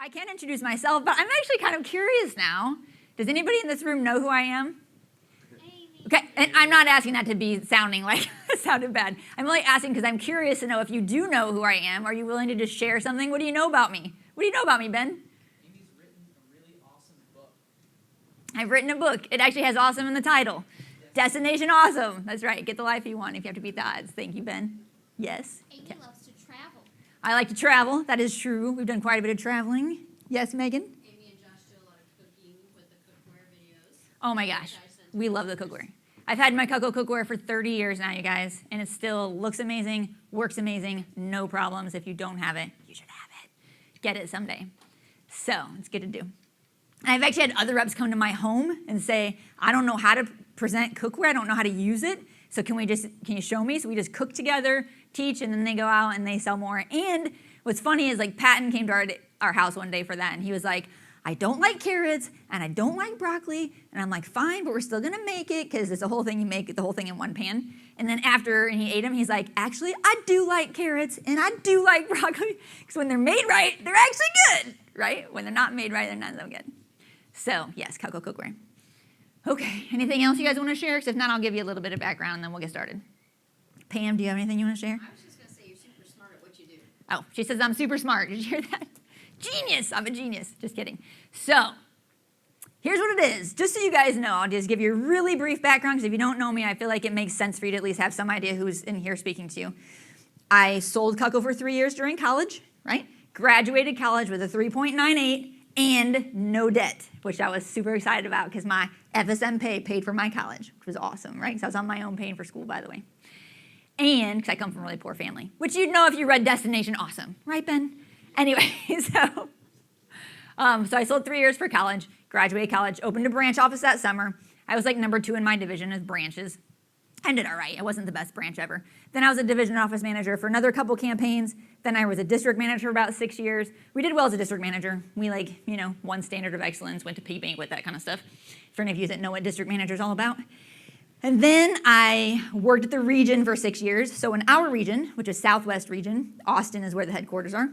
I can't introduce myself, but I'm actually kind of curious now. Does anybody in this room know who I am? Okay, and I'm not asking that to be sounding like it sounded bad. I'm only asking because I'm curious to know if you do know who I am. Are you willing to just share something? What do you know about me? What do you know about me, Ben? Amy's written a really awesome book. I've written a book. It actually has awesome in the title. Destination Awesome. That's right. Get the life you want if you have to beat the odds. Thank you, Ben. Yes? Amy loves to travel. I like to travel. That is true. We've done quite a bit of traveling. Yes, Megan? Amy and Josh do a lot of cooking with the cookware videos. Oh my gosh. We love the cookware. I've had my cookware for 30 years now, you guys, and it still looks amazing, works amazing, no problems. If you don't have it, you should have it. Get it someday. So it's good to do. I've actually had other reps come to my home and say, I don't know how to present cookware. I don't know how to use it. So can you show me? So we just cook together, teach, and then they go out and they sell more. And what's funny is like Patton came to our house one day for that, and he was like, I don't like carrots, and I don't like broccoli. And I'm like, fine, but we're still going to make it because it's a whole thing. You make the whole thing in one pan. And then after he ate them, he's like, actually, I do like carrots, and I do like broccoli because when they're made right, they're actually good, right? When they're not made right, they're not so good. So, yes, cookware. Okay, anything else you guys want to share? Because if not, I'll give you a little bit of background, and then we'll get started. Pam, do you have anything you want to share? I was just going to say you're super smart at what you do. Oh, she says I'm super smart. Did you hear that? Genius. I'm a genius. Just kidding. So here's what it is. Just so you guys know, I'll just give you a really brief background because if you don't know me, I feel like it makes sense for you to at least have some idea who's in here speaking to you. I sold Cutco for 3 years during college, right? Graduated college with a 3.98 and no debt, which I was super excited about because my FSM pay paid for my college, which was awesome, right? Because I was on my own paying for school, by the way. And because I come from a really poor family, which you'd know if you read Destination Awesome, right, Ben? Anyway, so I sold 3 years for college, graduated college, opened a branch office that summer. I was like number 2 in my division as branches. I did all right. I wasn't the best branch ever. Then I was a division office manager for another couple campaigns. Then I was a district manager for about 6 years. We did well as a district manager. We won standard of excellence, went to P banquet, that kind of stuff. For any of you that know what district manager is all about. And then I worked at the region for 6 years. So in our region, which is Southwest region, Austin is where the headquarters are.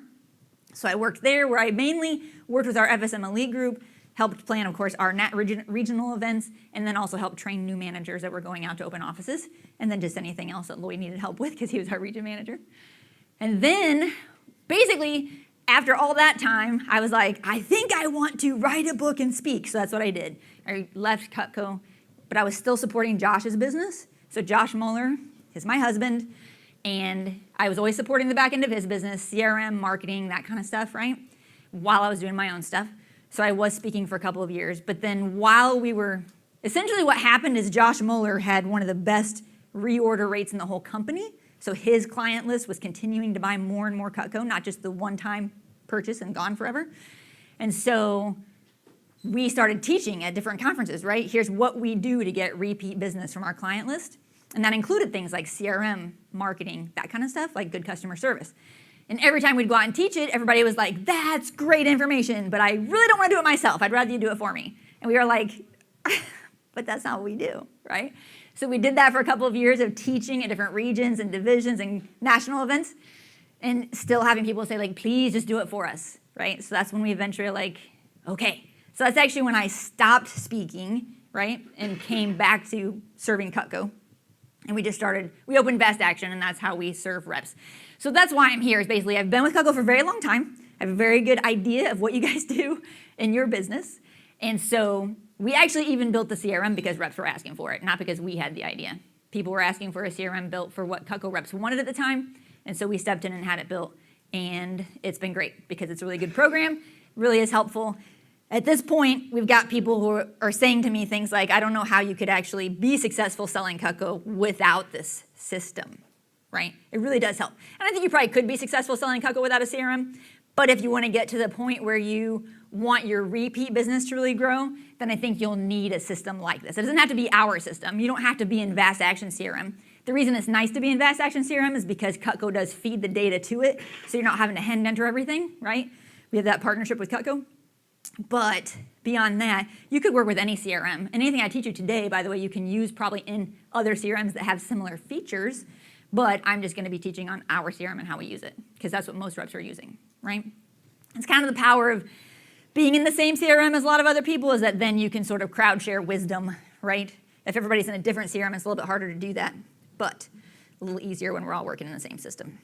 So I worked there where I mainly worked with our FSM Elite group, helped plan, of course, our NET regional events, and then also helped train new managers that were going out to open offices, and then just anything else that Lloyd needed help with because he was our region manager. And then, basically, after all that time, I was like, I think I want to write a book and speak. So that's what I did. I left Cutco, but I was still supporting Josh's business. So Josh Mueller is my husband, and I was always supporting the back end of his business, CRM, marketing, that kind of stuff, right? While I was doing my own stuff. So I was speaking for a couple of years. But then while we were, essentially what happened is Josh Mueller had one of the best reorder rates in the whole company. So his client list was continuing to buy more and more Cutco, not just the one-time purchase and gone forever. And so we started teaching at different conferences, right? Here's what we do to get repeat business from our client list. And that included things like CRM, marketing, that kind of stuff, like good customer service. And every time we'd go out and teach it, everybody was like, that's great information, but I really don't want to do it myself. I'd rather you do it for me. And we were like, but that's not what we do, right? So we did that for a couple of years of teaching at different regions and divisions and national events and still having people say, like, please just do it for us, right? So that's when we eventually were like, okay. So that's actually when I stopped speaking, right, and came back to serving Cutco. And we opened Best Action, and that's how we serve reps. So that's why I'm here, is basically I've been with Cutco for a very long time. I have a very good idea of what you guys do in your business. And so we actually even built the CRM because reps were asking for it, not because we had the idea. People were asking for a CRM built for what Cutco reps wanted at the time. And so we stepped in and had it built. And it's been great because it's a really good program, really is helpful. At this point, we've got people who are saying to me things like, I don't know how you could actually be successful selling Cutco without this system, right? It really does help. And I think you probably could be successful selling Cutco without a CRM, but if you want to get to the point where you want your repeat business to really grow, then I think you'll need a system like this. It doesn't have to be our system. You don't have to be in Vast Action CRM. The reason it's nice to be in Vast Action CRM is because Cutco does feed the data to it, so you're not having to hand enter everything, right? We have that partnership with Cutco. But beyond that, you could work with any CRM. And anything I teach you today, by the way, you can use probably in other CRMs that have similar features, but I'm just going to be teaching on our CRM and how we use it, because that's what most reps are using, right? It's kind of the power of being in the same CRM as a lot of other people, is that then you can sort of crowd share wisdom, right? If everybody's in a different CRM, it's a little bit harder to do that, but a little easier when we're all working in the same system.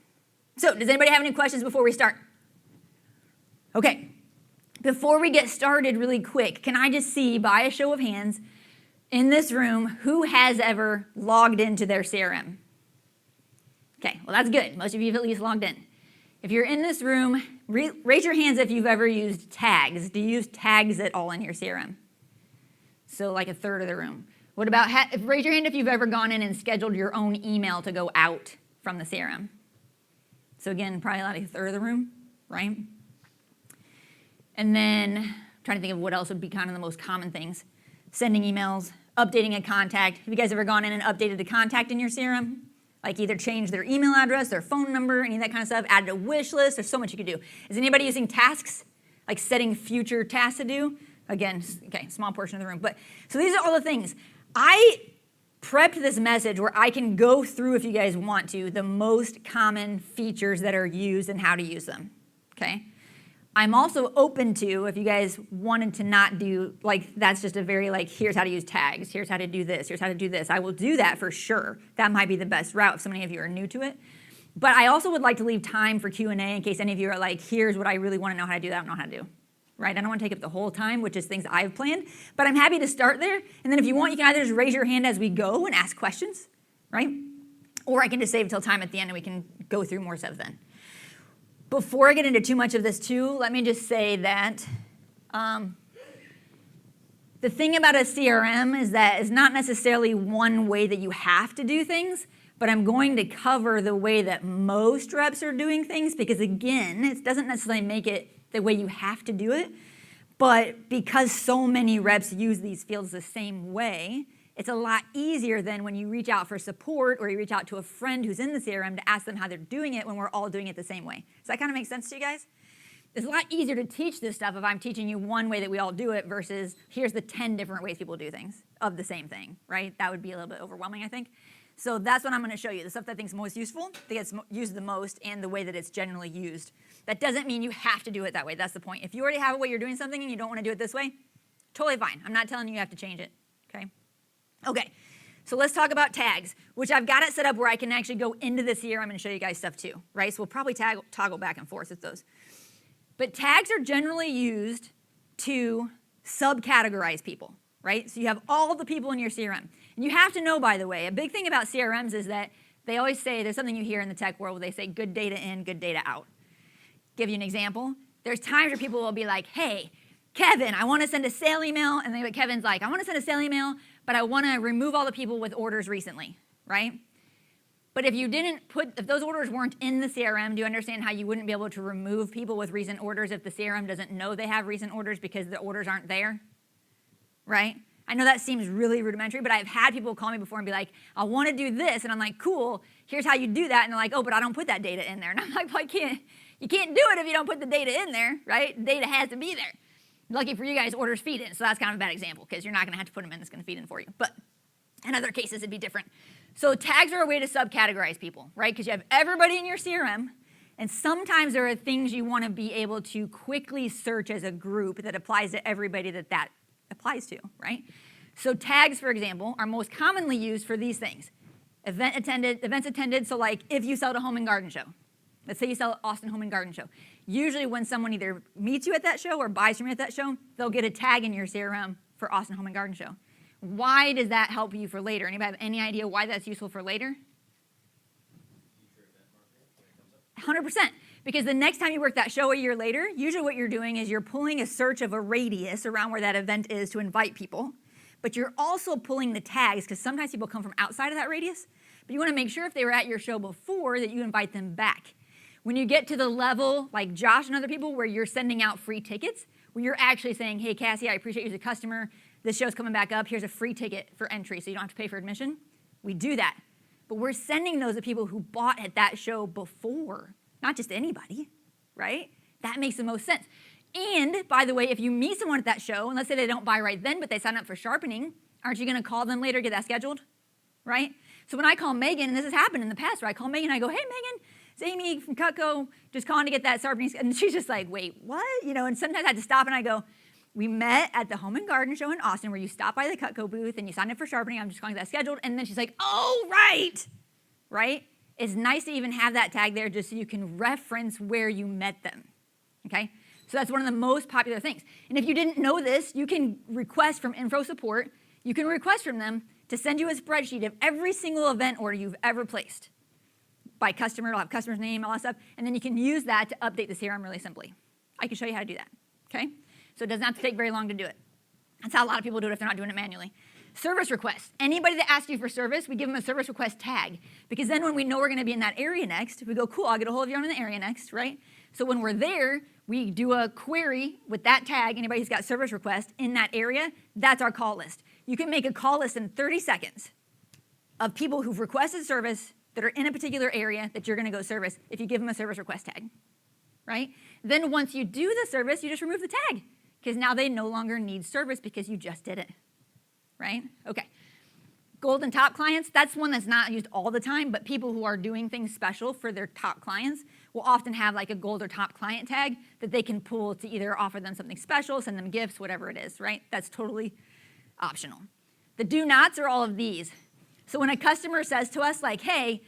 So does anybody have any questions before we start? Okay. Before we get started really quick, can I just see by a show of hands in this room who has ever logged into their CRM? Okay, well that's good. Most of you have at least logged in. If you're in this room, raise your hands if you've ever used tags. Do you use tags at all in your CRM? So like a third of the room. What about, raise your hand if you've ever gone in and scheduled your own email to go out from the CRM. So again, probably like a third of the room, right? And then, I'm trying to think of what else would be kind of the most common things. Sending emails, updating a contact. Have you guys ever gone in and updated a contact in your CRM? Like either changed their email address, their phone number, any of that kind of stuff, added a wish list, there's so much you could do. Is anybody using tasks? Like setting future tasks to do? Again, okay, small portion of the room. But so these are all the things. I prepped this message where I can go through, if you guys want to, the most common features that are used and how to use them, okay? I'm also open to, if you guys wanted to not do, like, that's just a very, like, here's how to use tags, here's how to do this, here's how to do this. I will do that for sure. That might be the best route if so many of you are new to it. But I also would like to leave time for Q&A in case any of you are like, here's what I really want to know how to do that I don't know how to do. Right? I don't want to take up the whole time, which is things I've planned. But I'm happy to start there. And then if you want, you can either just raise your hand as we go and ask questions, right? Or I can just save till time at the end and we can go through more stuff then. Before I get into too much of this too, let me just say that the thing about a CRM is that it's not necessarily one way that you have to do things, but I'm going to cover the way that most reps are doing things because, again, it doesn't necessarily make it the way you have to do it, but because so many reps use these fields the same way, it's a lot easier than when you reach out for support or you reach out to a friend who's in the CRM to ask them how they're doing it when we're all doing it the same way. Does that kind of make sense to you guys? It's a lot easier to teach this stuff if I'm teaching you one way that we all do it versus here's the 10 different ways people do things of the same thing, right? That would be a little bit overwhelming, I think. So that's what I'm going to show you, the stuff that I think is most useful, that gets used the most, and the way that it's generally used. That doesn't mean you have to do it that way. That's the point. If you already have a way you're doing something and you don't want to do it this way, totally fine. I'm not telling you you have to change it, okay? Okay, so let's talk about tags, which I've got it set up where I can actually go into the CRM and show you guys stuff too, right? So we'll probably toggle back and forth with those. But tags are generally used to subcategorize people, right? So you have all the people in your CRM. And you have to know, by the way, a big thing about CRMs is that they always say, there's something you hear in the tech world where they say good data in, good data out. Give you an example. There's times where people will be like, hey, Kevin, I want to send a sale email. And then Kevin's like, I want to send a sale email, but I want to remove all the people with orders recently, right? But if you didn't if those orders weren't in the CRM, do you understand how you wouldn't be able to remove people with recent orders if the CRM doesn't know they have recent orders because the orders aren't there, right? I know that seems really rudimentary, but I've had people call me before and be like, I want to do this. And I'm like, cool, here's how you do that. And they're like, oh, but I don't put that data in there. And I'm like, well, you can't do it if you don't put the data in there, right? The data has to be there. Lucky for you guys, orders feed in. So that's kind of a bad example because you're not going to have to put them in. It's going to feed in for you. But in other cases, it'd be different. So tags are a way to subcategorize people, right? Because you have everybody in your CRM. And sometimes there are things you want to be able to quickly search as a group that applies to everybody that applies to, right? So tags, for example, are most commonly used for these things. Events attended, so like if you sell a home and garden show. Let's say you sell Austin Home and Garden Show. Usually when someone either meets you at that show or buys from you at that show, they'll get a tag in your CRM for Austin Home and Garden Show. Why does that help you for later? Anybody have any idea why that's useful for later? 100%. Because the next time you work that show a year later, usually what you're doing is you're pulling a search of a radius around where that event is to invite people. But you're also pulling the tags, because sometimes people come from outside of that radius. But you want to make sure if they were at your show before that you invite them back. When you get to the level, like Josh and other people, where you're sending out free tickets, where you're actually saying, hey, Cassie, I appreciate you as a customer. This show's coming back up. Here's a free ticket for entry, so you don't have to pay for admission. We do that. But we're sending those to people who bought at that show before, not just anybody, right? That makes the most sense. And, by the way, if you meet someone at that show, and let's say they don't buy right then, but they sign up for sharpening, aren't you going to call them later, get that scheduled, right? So when I call Megan, and this has happened in the past, where I call Megan, I go, hey, Megan, It's Amy from Cutco, just calling to get that sharpening. And she's just like, wait, what? And sometimes I had to stop and I go, we met at the Home and Garden Show in Austin where you stopped by the Cutco booth and you signed up for sharpening. I'm just calling that scheduled. And then she's like, oh, right? It's nice to even have that tag there just so you can reference where you met them, okay? So that's one of the most popular things. And if you didn't know this, you can request from Info Support, you can request from them to send you a spreadsheet of every single event order you've ever placed by customer. It'll have customer's name, all that stuff, and then you can use that to update the CRM really simply. I can show you how to do that, okay? So it doesn't have to take very long to do it. That's how a lot of people do it if they're not doing it manually. Service requests. Anybody that asks you for service, we give them a service request tag, because then when we know we're going to be in that area next, we go, cool, I'll get a hold of you, I'm in the area next, right? So when we're there, we do a query with that tag. Anybody who's got service request in that area, that's our call list. You can make a call list in 30 seconds of people who've requested service that are in a particular area that you're going to go service if you give them a service request tag, right? Then once you do the service, you just remove the tag, because now they no longer need service because you just did it, right? Okay. Gold and top clients, that's one that's not used all the time, but people who are doing things special for their top clients will often have like a gold or top client tag that they can pull to either offer them something special, send them gifts, whatever it is, right? That's totally optional. The do nots are all of these. So when a customer says to us like, hey,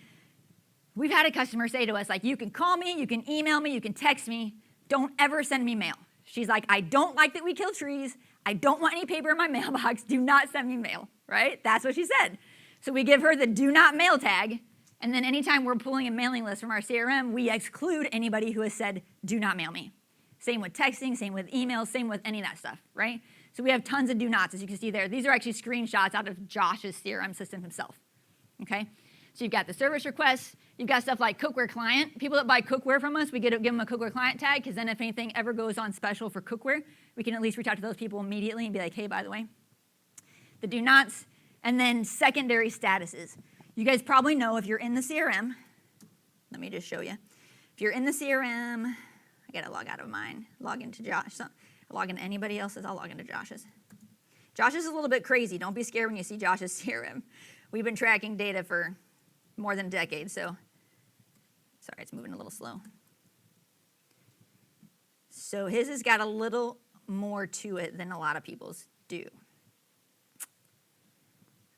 we've had a customer say to us like, you can call me, you can email me, you can text me, don't ever send me mail. She's like, I don't like that we kill trees. I don't want any paper in my mailbox. Do not send me mail, right? That's what she said. So we give her the do not mail tag, and then anytime we're pulling a mailing list from our CRM, we exclude anybody who has said do not mail me. Same with texting, same with emails, same with any of that stuff, right? So we have tons of do nots, as you can see there. These are actually screenshots out of Josh's CRM system himself, okay? So you've got the service requests. You've got stuff like cookware client. People that buy cookware from us, we give them a cookware client tag, because then if anything ever goes on special for cookware, we can at least reach out to those people immediately and be like, hey, by the way. The do nots, and then secondary statuses. You guys probably know if you're in the CRM, let me just show you. If you're in the CRM, I got to log out of mine, log into Josh. So, log into anybody else's, I'll log into Josh's. Josh is a little bit crazy. Don't be scared when you see Josh's CRM. We've been tracking data for more than a decade, so sorry, it's moving a little slow. So his has got a little more to it than a lot of people's do.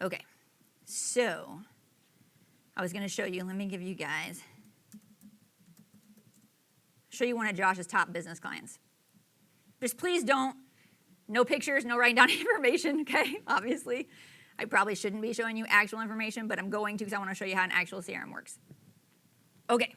Okay, so I was going to show you, let me give you guys, show you one of Josh's top business clients. Just please don't, no pictures, no writing down information, okay, obviously. I probably shouldn't be showing you actual information, but I'm going to because I want to show you how an actual CRM works. Okay,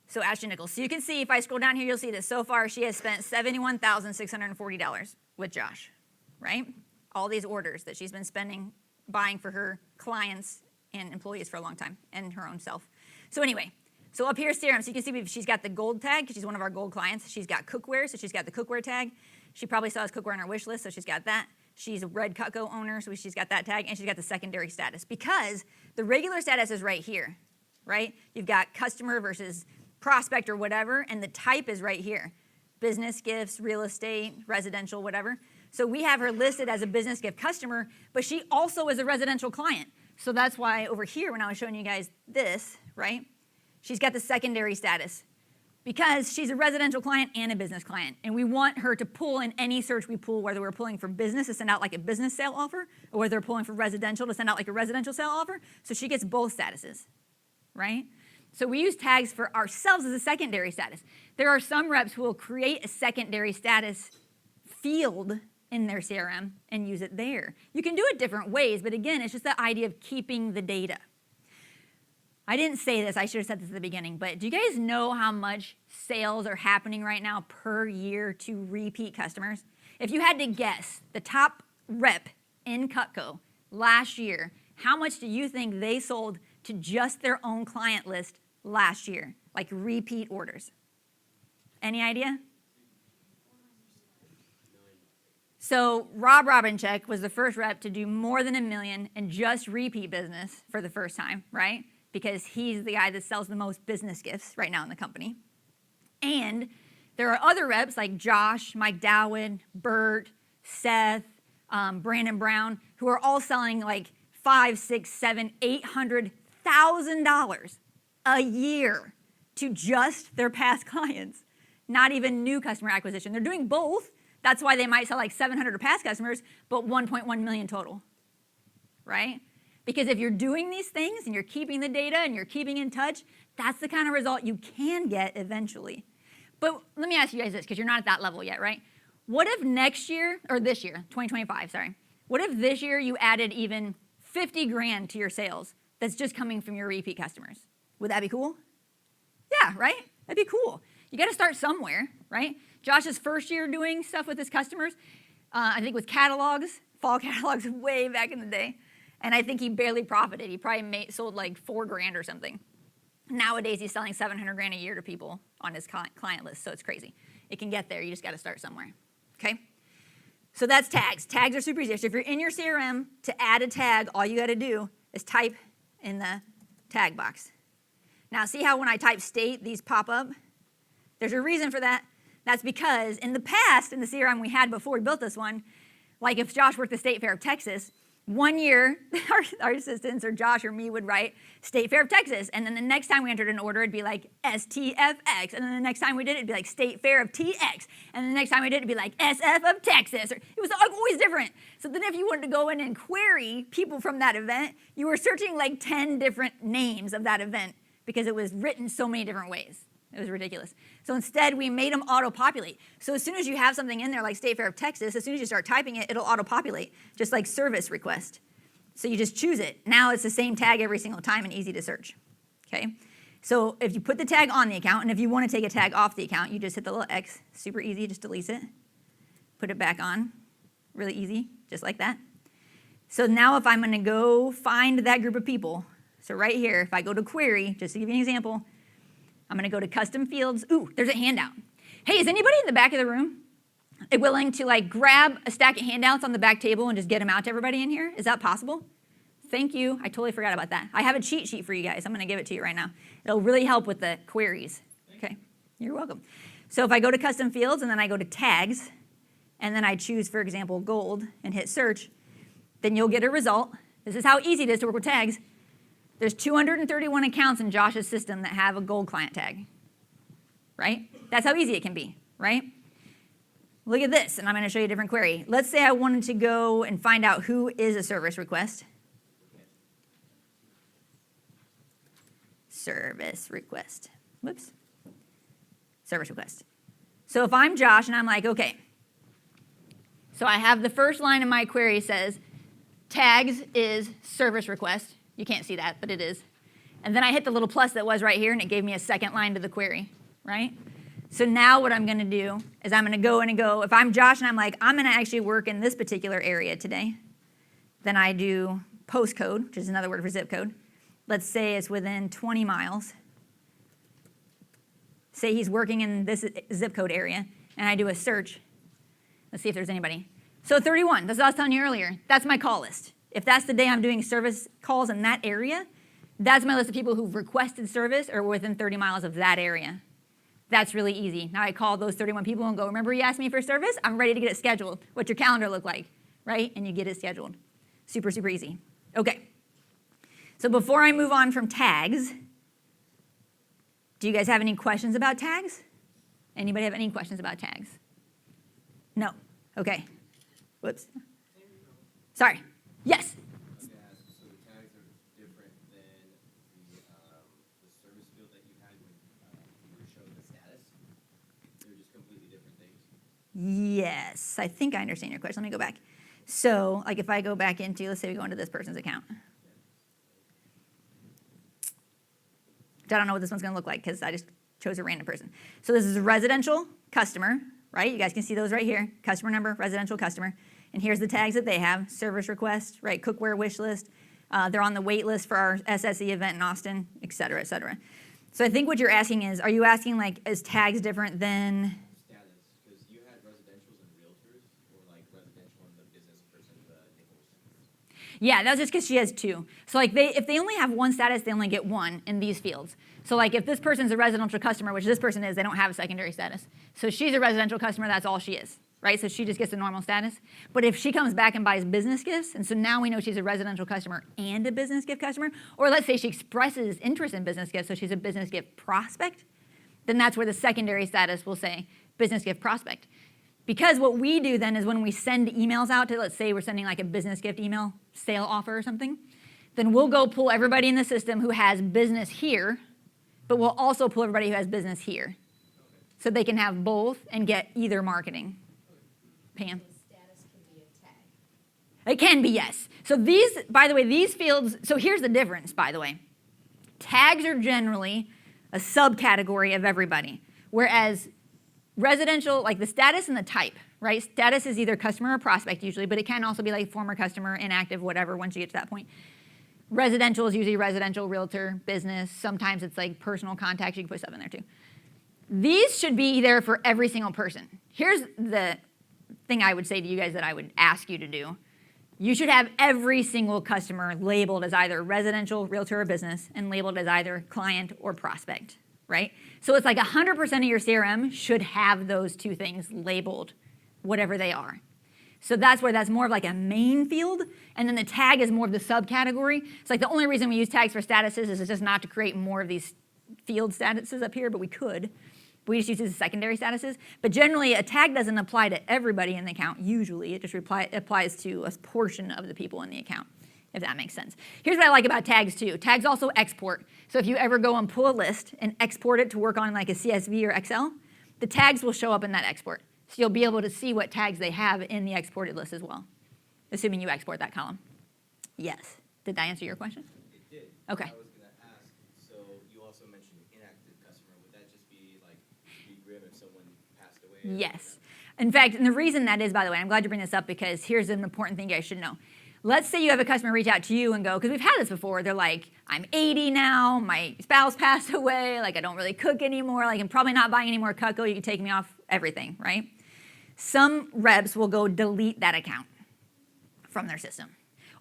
so Ashton Nichols. So you can see, if I scroll down here, you'll see that so far she has spent $71,640 with Josh, right? All these orders that she's been buying for her clients and employees for a long time, and her own self. So anyway, so up here is CRM. So you can see she's got the gold tag, because she's one of our gold clients. She's got cookware, so she's got the cookware tag. She probably still has cookware on her wish list, so she's got that. She's a red Cutco owner, so she's got that tag, and she's got the secondary status, because the regular status is right here, right? You've got customer versus prospect or whatever, and the type is right here. Business gifts, real estate, residential, whatever. So we have her listed as a business gift customer, but she also is a residential client. So that's why over here, when I was showing you guys this, right, she's got the secondary status, because she's a residential client and a business client. And we want her to pull in any search we pull, whether we're pulling for business to send out like a business sale offer, or whether we're pulling for residential to send out like a residential sale offer. So she gets both statuses, right? So we use tags for ourselves as a secondary status. There are some reps who will create a secondary status field in their CRM and use it there. You can do it different ways, but again, it's just the idea of keeping the data. I didn't say this, I should have said this at the beginning, but do you guys know how much sales are happening right now per year to repeat customers? If you had to guess the top rep in Cutco last year, how much do you think they sold to just their own client list last year, like repeat orders? Any idea? So Rob Robinchek was the first rep to do more than $1 million in just repeat business for the first time, right? Because he's the guy that sells the most business gifts right now in the company. And there are other reps like Josh, Mike Dowd, Bert, Seth, Brandon Brown, who are all selling like $500,000, $600,000, $700,000 a year to just their past clients, not even new customer acquisition. They're doing both. That's why they might sell like 700 to past customers, but 1.1 million total, right? Because if you're doing these things and you're keeping the data and you're keeping in touch, that's the kind of result you can get eventually. But let me ask you guys this, because you're not at that level yet, right? What if next year, or this year, 2025, sorry, what if this year you added even 50 grand to your sales that's just coming from your repeat customers? Would that be cool? Yeah, right? That'd be cool. You got to start somewhere, right? Josh's first year doing stuff with his customers, I think with catalogs, fall catalogs way back in the day, and I think he barely profited. He probably sold like 4 grand or something. Nowadays, he's selling 700 grand a year to people on his client list, so it's crazy. It can get there. You just got to start somewhere, okay? So that's tags. Tags are super easy. So if you're in your CRM, to add a tag, all you got to do is type in the tag box. Now, see how when I type state, these pop up? There's a reason for that. That's because in the past, in the CRM we had before we built this one, like if Josh worked the State Fair of Texas, one year, our assistants or Josh or me would write State Fair of Texas, and then the next time we entered an order, it'd be like STFX, and then the next time we did it, it'd be like State Fair of TX, and the next time we did it, it'd be like SF of Texas. It was always different. So then if you wanted to go in and query people from that event, you were searching like 10 different names of that event because it was written so many different ways. It was ridiculous. So instead, we made them auto-populate. So as soon as you have something in there like State Fair of Texas, as soon as you start typing it, it'll auto-populate, just like service request. So you just choose it. Now it's the same tag every single time and easy to search, okay? So if you put the tag on the account, and if you want to take a tag off the account, you just hit the little X, super easy, just deletes it. Put it back on, really easy, just like that. So now if I'm going to go find that group of people, so right here, if I go to query, just to give you an example, I'm going to go to custom fields. Ooh, there's a handout. Hey, is anybody in the back of the room willing to like grab a stack of handouts on the back table and just get them out to everybody in here? Is that possible? Thank you. I totally forgot about that. I have a cheat sheet for you guys. I'm going to give it to you right now. It'll really help with the queries. Okay, you're welcome. So if I go to custom fields and then I go to tags, and then I choose, for example, gold and hit search, then you'll get a result. This is how easy it is to work with tags. There's 231 accounts in Josh's system that have a gold client tag, right? That's how easy it can be, right? Look at this, and I'm going to show you a different query. Let's say I wanted to go and find out who is a service request. Service request. Whoops. Service request. So if I'm Josh and I'm like, okay, so I have the first line of my query says, tags is service request. You can't see that, but it is. And then I hit the little plus that was right here, and it gave me a second line to the query, right? So now what I'm going to do is I'm going to go in and go, if I'm Josh and I'm like, I'm going to actually work in this particular area today, then I do postcode, which is another word for zip code. Let's say it's within 20 miles. Say he's working in this zip code area, and I do a search. Let's see if there's anybody. So 31, that's what I was telling you earlier. That's my call list. If that's the day I'm doing service calls in that area, that's my list of people who've requested service or within 30 miles of that area. That's really easy. Now I call those 31 people and go, remember you asked me for service? I'm ready to get it scheduled. What's your calendar look like, right? And you get it scheduled. Super, super easy. Okay. So before I move on from tags, do you guys have any questions about tags? Anybody have any questions about tags? No. Okay. Whoops. Sorry. Yes? So the tags are different than the service field that you had when you were showing the status? They're just completely different things? Yes. I think I understand your question. Let me go back. So, like if I go back into, let's say we go into this person's account. I don't know what this one's going to look like because I just chose a random person. So this is a residential customer, right? You guys can see those right here. Customer number, residential customer. And here's the tags that they have. Service request, right? Cookware wish list. They're on the wait list for our SSE event in Austin, et cetera, et cetera. So I think what you're asking is, are you asking like, is tags different than? Status, because you had residentials and realtors, or like residential and the business person, the Nichols. Yeah, that's just because she has two. So like if they only have one status, they only get one in these fields. So like if this person's a residential customer, which this person is, they don't have a secondary status. So she's a residential customer, that's all she is, right? So she just gets a normal status. But if she comes back and buys business gifts, and so now we know she's a residential customer and a business gift customer, or let's say she expresses interest in business gifts, so she's a business gift prospect, then that's where the secondary status will say business gift prospect. Because what we do then is when we send emails out to, let's say we're sending like a business gift email sale offer or something, then we'll go pull everybody in the system who has business here, but we'll also pull everybody who has business here. So they can have both and get either marketing. Pam? The status can be a tag. It can be, yes. So these, by the way, these fields, so here's the difference, by the way. Tags are generally a subcategory of everybody, whereas residential, like the status and the type, right? Status is either customer or prospect usually, but it can also be like former customer, inactive, whatever, once you get to that point. Residential is usually residential, realtor, business. Sometimes it's like personal contacts. You can put stuff in there too. These should be there for every single person. Here's the thing I would say to you guys that I would ask you to do. You should have every single customer labeled as either residential, realtor, or business, and labeled as either client or prospect, right? So it's like 100% of your CRM should have those two things labeled, whatever they are. So that's where that's more of like a main field, and then the tag is more of the subcategory. It's like the only reason we use tags for statuses is just not to create more of these field statuses up here, but we could. We just use these as secondary statuses. But generally, a tag doesn't apply to everybody in the account, usually. It just applies to a portion of the people in the account, if that makes sense. Here's what I like about tags, too. Tags also export. So if you ever go and pull a list and export it to work on like a CSV or Excel, the tags will show up in that export. So you'll be able to see what tags they have in the exported list as well, assuming you export that column. Yes. Did that answer your question? It did. Okay. I was going to ask, so you also mentioned inactive customer. Would that just be like be grim if someone passed away? Yes. In fact, and the reason that is, by the way, I'm glad you bring this up because here's an important thing you guys should know. Let's say you have a customer reach out to you and go, because we've had this before, they're like, I'm 80 now, my spouse passed away, like I don't really cook anymore, like I'm probably not buying any more Cutco, you can take me off everything, right? Some reps will go delete that account from their system.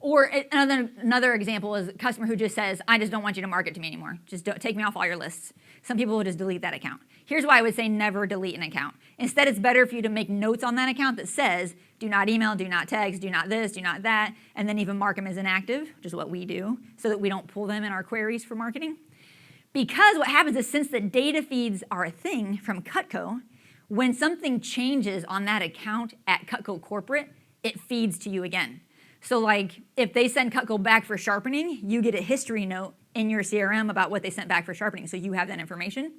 Or another example is a customer who just says, I just don't want you to market to me anymore. Just take me off all your lists. Some people will just delete that account. Here's why I would say never delete an account. Instead, it's better for you to make notes on that account that says, do not email, do not text, do not this, do not that, and then even mark them as inactive, which is what we do, so that we don't pull them in our queries for marketing. Because what happens is since the data feeds are a thing from Cutco, when something changes on that account at Cutco Corporate, it feeds to you again. So like if they send Cutco back for sharpening, you get a history note in your CRM about what they sent back for sharpening, so you have that information.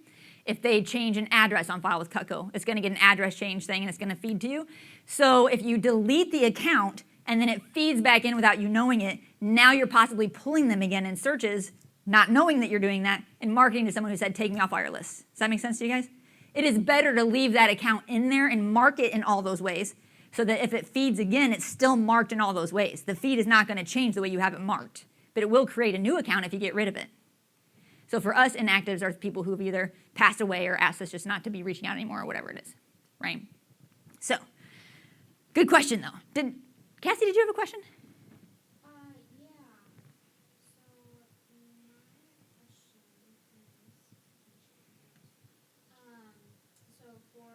If they change an address on file with Cutco, it's going to get an address change thing and it's going to feed to you. So if you delete the account and then it feeds back in without you knowing it, now you're possibly pulling them again in searches, not knowing that you're doing that, and marketing to someone who said, take me off all your lists. Does that make sense to you guys? It is better to leave that account in there and mark it in all those ways so that if it feeds again, it's still marked in all those ways. The feed is not going to change the way you have it marked, but it will create a new account if you get rid of it. So for us, inactives are people who have either passed away or asked us just not to be reaching out anymore or whatever it is, right? So, good question though. Cassie, did you have a question? Yeah. So my question is, so for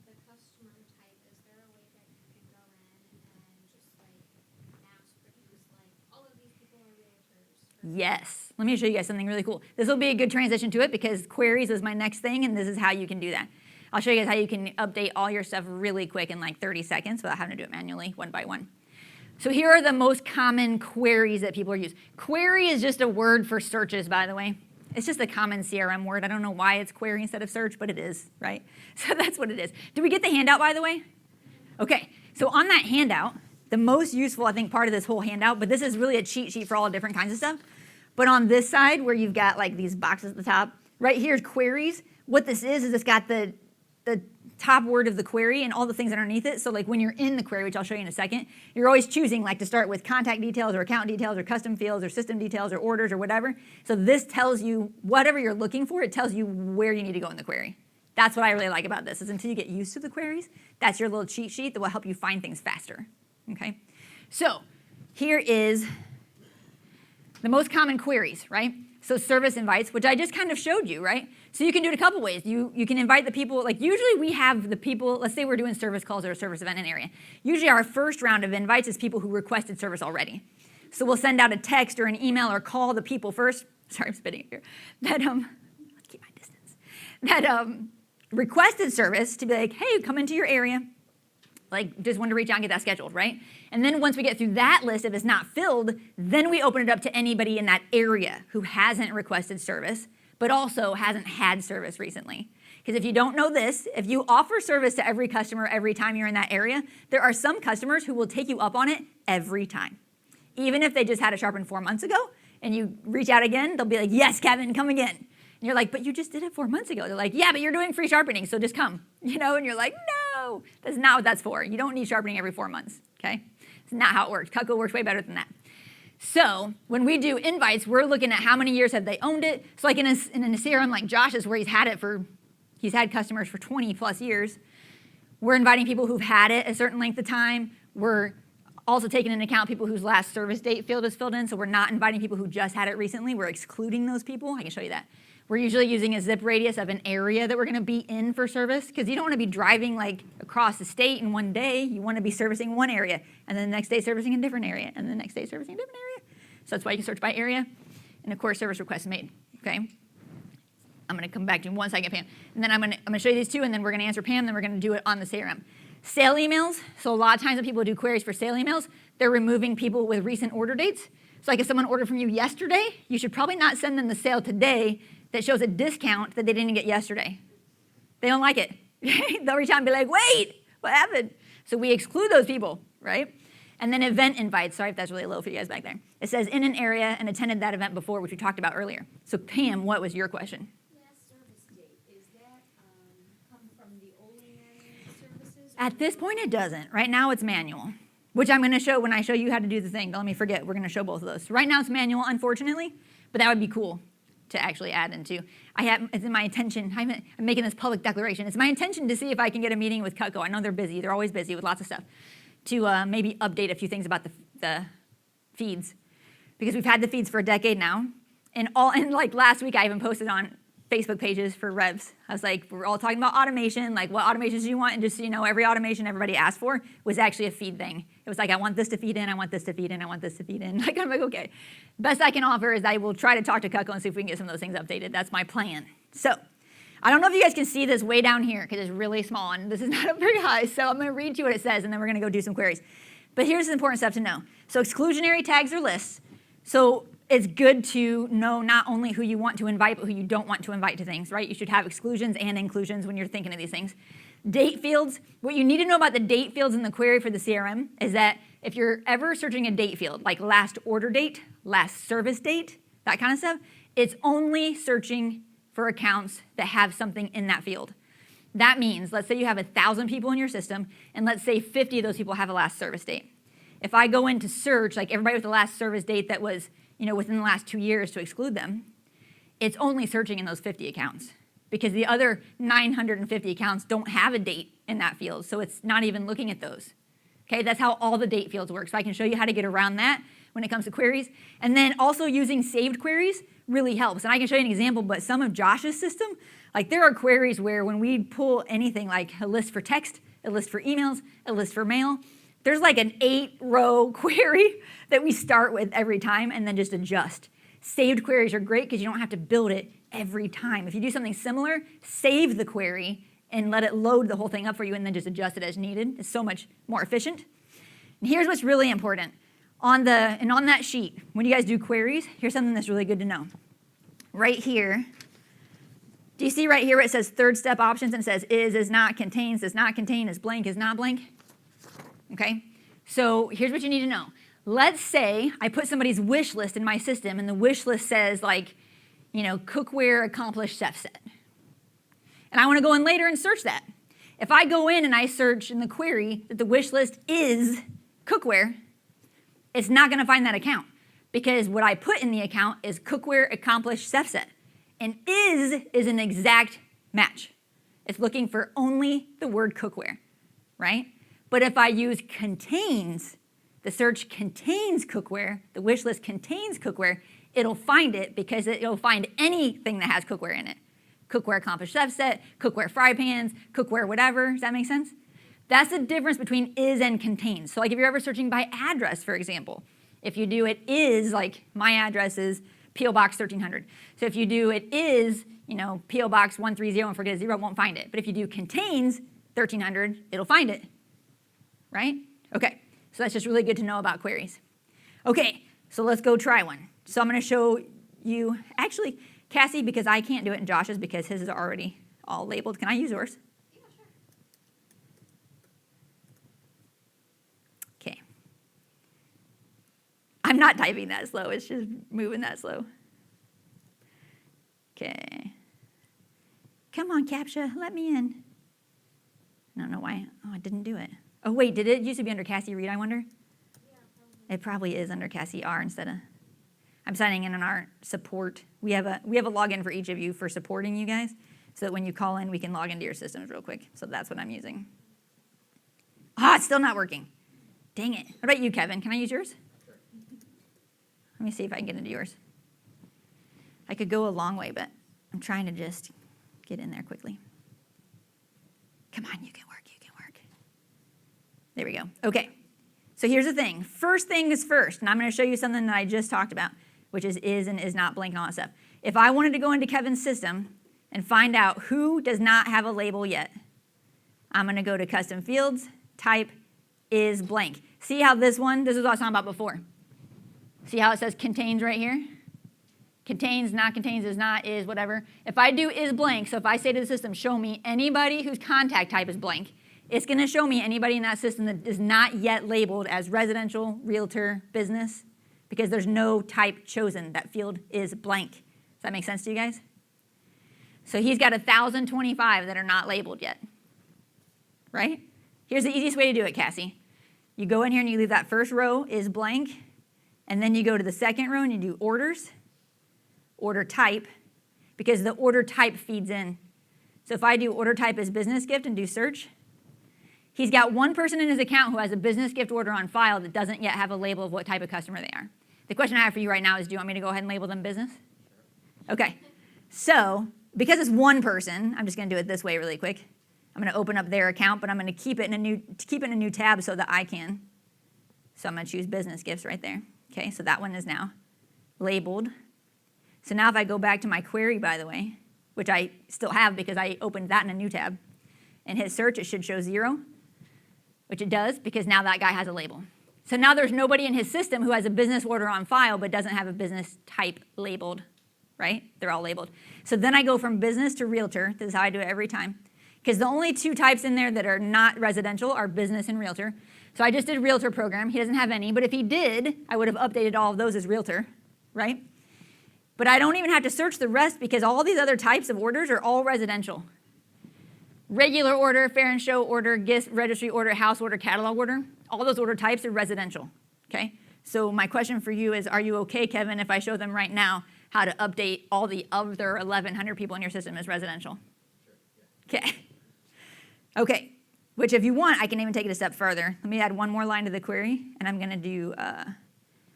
the customer type, is there a way that you can go in and just like mass produce like all of these people are realtors? Yes. Let me show you guys something really cool. This will be a good transition to it because queries is my next thing, and this is how you can do that. I'll show you guys how you can update all your stuff really quick in like 30 seconds without having to do it manually, one by one. So here are the most common queries that people are using. Query is just a word for searches, by the way. It's just a common CRM word. I don't know why it's query instead of search, but it is, right? So that's what it is. Did we get the handout, by the way? Okay, so on that handout, the most useful, I think, part of this whole handout, but this is really a cheat sheet for all different kinds of stuff. But on this side, where you've got like these boxes at the top, right here is queries. What this is it's got the top word of the query and all the things underneath it. So like when you're in the query, which I'll show you in a second, you're always choosing like to start with contact details or account details or custom fields or system details or orders or whatever. So this tells you whatever you're looking for, it tells you where you need to go in the query. That's what I really like about this, is until you get used to the queries, that's your little cheat sheet that will help you find things faster, okay? So here is the most common queries, right? So service invites, which I just kind of showed you, right? So you can do it a couple ways. You can invite the people, like usually we have the people, let's say we're doing service calls or a service event in an area. Usually our first round of invites is people who requested service already. So we'll send out a text or an email or call the people first, sorry, I'm spitting here, that, keep my distance, that requested service to be like, hey, come into your area. Like, just wanted to reach out and get that scheduled, right? And then once we get through that list, if it's not filled, then we open it up to anybody in that area who hasn't requested service, but also hasn't had service recently. Because if you don't know this, if you offer service to every customer every time you're in that area, there are some customers who will take you up on it every time. Even if they just had it sharpened 4 months ago, and you reach out again, they'll be like, yes, Kevin, come again. And you're like, but you just did it 4 months ago. They're like, yeah, but you're doing free sharpening, so just come. And you're like, no, that's not what that's for. You don't need sharpening every 4 months, okay? It's not how it works. Cutco works way better than that. So when we do invites, we're looking at how many years have they owned it. So like in a CRM like Josh's, where he's had customers for 20 plus years, we're inviting people who've had it a certain length of time. We're also taking into account people whose last service date field is filled in, so we're not inviting people who just had it recently. We're excluding those people. I can show you that. We're usually using a zip radius of an area that we're going to be in for service, because you don't want to be driving like across the state in one day. You want to be servicing one area, and then the next day servicing a different area, and the next day servicing a different area. So that's why you can search by area, and of course service requests made. Okay. I'm going to come back to you in 1 second, Pam, and then I'm going to show you these two, and then we're going to answer Pam, then we're going to do it on the CRM. Sale emails. So a lot of times when people do queries for sale emails, they're removing people with recent order dates. So like if someone ordered from you yesterday, you should probably not send them the sale today that shows a discount that they didn't get yesterday. They don't like it. They'll reach out and be like, wait, what happened? So we exclude those people, right? And then event invites. Sorry if that's really low for you guys back there. It says in an area and attended that event before, which we talked about earlier. So Pam, what was your question? Last service date, is that come from the OEM services? At this point, it doesn't. Right now, it's manual, which I'm going to show when I show you how to do the thing. Don't let me forget. We're going to show both of those. Right now, it's manual, unfortunately, but that would be cool to actually add into. It's in my intention. I'm making this public declaration. It's my intention to see if I can get a meeting with Cutco. I know they're busy. They're always busy with lots of stuff. To maybe update a few things about the feeds, because we've had the feeds for a decade now, and like last week I even posted on Facebook pages for revs. I was like, we're all talking about automation, like what automations do you want? And just so you know, every automation everybody asked for was actually a feed thing. It was like, I want this to feed in, I want this to feed in, I want this to feed in. Like, I'm like, okay. Best I can offer is I will try to talk to Cutco and see if we can get some of those things updated. That's my plan. So I don't know if you guys can see this way down here because it's really small and this is not up very high. So I'm going to read you what it says and then we're going to go do some queries. But here's the important stuff to know. So exclusionary tags are lists. So it's good to know not only who you want to invite, but who you don't want to invite to things, right? You should have exclusions and inclusions when you're thinking of these things. Date fields, what you need to know about the date fields in the query for the CRM is that if you're ever searching a date field, like last order date, last service date, that kind of stuff, it's only searching for accounts that have something in that field. That means, let's say you have 1,000 people in your system, and let's say 50 of those people have a last service date. If I go in to search, like everybody with the last service date that was within the last 2 years to exclude them, it's only searching in those 50 accounts because the other 950 accounts don't have a date in that field, so it's not even looking at those. Okay, that's how all the date fields work. So I can show you how to get around that when it comes to queries. And then also using saved queries really helps. And I can show you an example, but some of Josh's system, like there are queries where when we pull anything like a list for text, a list for emails, a list for mail, there's like an 8-row query that we start with every time and then just adjust. Saved queries are great because you don't have to build it every time. If you do something similar, save the query and let it load the whole thing up for you and then just adjust it as needed. It's so much more efficient. And here's what's really important. On that sheet, when you guys do queries, here's something that's really good to know. Right here, do you see right here where it says third step options and it says is not, contains, does not contain, is blank, is not blank? Okay, so here's what you need to know. Let's say I put somebody's wish list in my system and the wish list says like, cookware accomplished chef set. And I want to go in later and search that. If I go in and I search in the query that the wish list is cookware, it's not going to find that account because what I put in the account is cookware accomplished chef set. And is an exact match. It's looking for only the word cookware, right? But if I use contains, the search contains cookware, the wish list contains cookware, it'll find it because it'll find anything that has cookware in it. Cookware accomplished chef set, cookware fry pans, cookware whatever. Does that make sense? That's the difference between is and contains. So like if you're ever searching by address, for example, if you do it is, like my address is P.O. Box 1300. So if you do it is, P.O. Box 130 and forget a 0, it won't find it. But if you do contains 1300, it'll find it, right? Okay, so that's just really good to know about queries. Okay, so let's go try one. So I'm going to show you, actually, Cassie, because I can't do it, and Josh's because his is already all labeled. Can I use yours? Yeah, sure. Okay. I'm not typing that slow. It's just moving that slow. Okay. Come on, CAPTCHA, let me in. I don't know why. Oh, I didn't do it. Oh, wait, did it used to be under Cassie Reed, I wonder? Yeah, probably. It probably is under Cassie R instead of, I'm signing in on our support. We have a login for each of you for supporting you guys, so that when you call in, we can log into your systems real quick. So that's what I'm using. Ah, it's still not working. Dang it. What about you, Kevin? Can I use yours? Sure. Let me see if I can get into yours. I could go a long way, but I'm trying to just get in there quickly. Come on, you can work, you can work. There we go. Okay, so here's the thing. First thing is first, and I'm going to show you something that I just talked about, which is and is not blank and all that stuff. If I wanted to go into Kevin's system and find out who does not have a label yet, I'm going to go to custom fields, type is blank. See how this is what I was talking about before. See how it says contains right here? Contains, not contains, is not, is, whatever. If I do is blank, so if I say to the system, show me anybody whose contact type is blank, it's going to show me anybody in that system that is not yet labeled as residential, realtor, business, because there's no type chosen. That field is blank. Does that make sense to you guys? So he's got 1,025 that are not labeled yet, right? Here's the easiest way to do it, Cassie. You go in here and you leave that first row is blank, and then you go to the second row and you do orders, order type, because the order type feeds in. So if I do order type as business gift and do search, he's got one person in his account who has a business gift order on file that doesn't yet have a label of what type of customer they are. The question I have for you right now is, do you want me to go ahead and label them business? Okay, so because it's one person, I'm just going to do it this way really quick. I'm going to open up their account, but I'm going to keep it in a new tab so that I can. So I'm going to choose business gifts right there. Okay, so that one is now labeled. So now if I go back to my query, by the way, which I still have because I opened that in a new tab, and hit search, it should show 0, which it does because now that guy has a label. So now there's nobody in his system who has a business order on file but doesn't have a business type labeled, right? They're all labeled. So then I go from business to realtor. This is how I do it every time. Because the only two types in there that are not residential are business and realtor. So I just did realtor program. He doesn't have any, but if he did, I would have updated all of those as realtor, right? But I don't even have to search the rest because all these other types of orders are all residential. Regular order, fair and show order, gift, registry order, house order, catalog order, all those order types are residential, okay? So my question for you is, are you okay, Kevin, if I show them right now how to update all the other 1,100 people in your system as residential? Sure, yeah. Okay. Okay, which if you want, I can even take it a step further. Let me add one more line to the query, and I'm going to do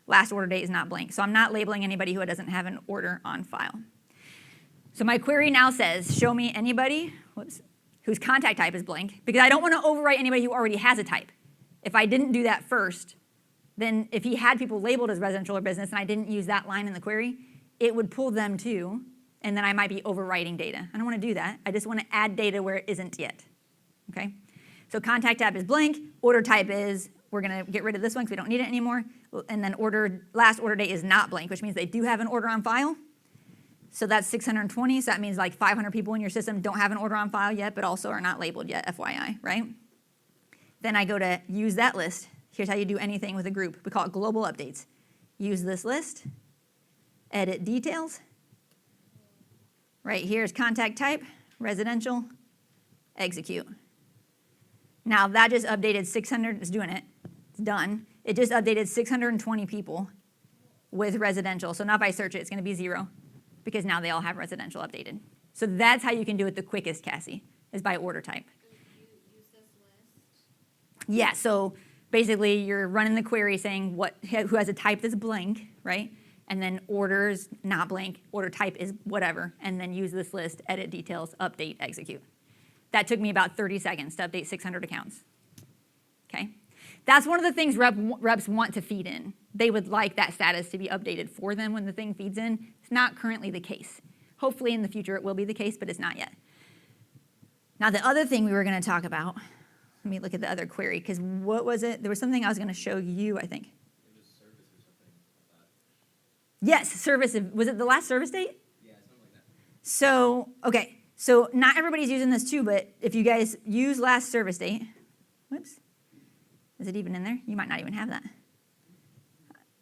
last order date is not blank. So I'm not labeling anybody who doesn't have an order on file. So my query now says, show me anybody whose contact type is blank, because I don't want to overwrite anybody who already has a type. If I didn't do that first, then if he had people labeled as residential or business and I didn't use that line in the query, it would pull them too, and then I might be overwriting data. I don't want to do that. I just want to add data where it isn't yet, okay? So contact type is blank, order type is, we're going to get rid of this one because we don't need it anymore, and then last order date is not blank, which means they do have an order on file. So that's 620, so that means like 500 people in your system don't have an order on file yet, but also are not labeled yet, FYI, right? Then I go to use that list. Here's how you do anything with a group. We call it global updates. Use this list, edit details. Right here is contact type, residential, execute. Now that just updated 600, it's doing it, it's done. It just updated 620 people with residential. So now if I search it, it's going to be 0. Because now they all have residential updated. So that's how you can do it the quickest, Cassie, is by order type. So you use this list? Yeah, so basically you're running the query saying who has a type that's blank, right? and then orders, not blank, order type is whatever, and then use this list, edit details, update, execute. That took me about 30 seconds to update 600 accounts. Okay? That's one of the things reps want to feed in. They would like that status to be updated for them when the thing feeds in. It's not currently the case. Hopefully in the future it will be the case, but it's not yet. Now the other thing we were going to talk about, let me look at the other query, because what was it? There was something I was going to show you, I think. It was service or something, I thought. Yes, service. Was it the last service date? Yeah, something like that. So, okay. So not everybody's using this too, but if you guys use last service date, whoops. Is it even in there? You might not even have that.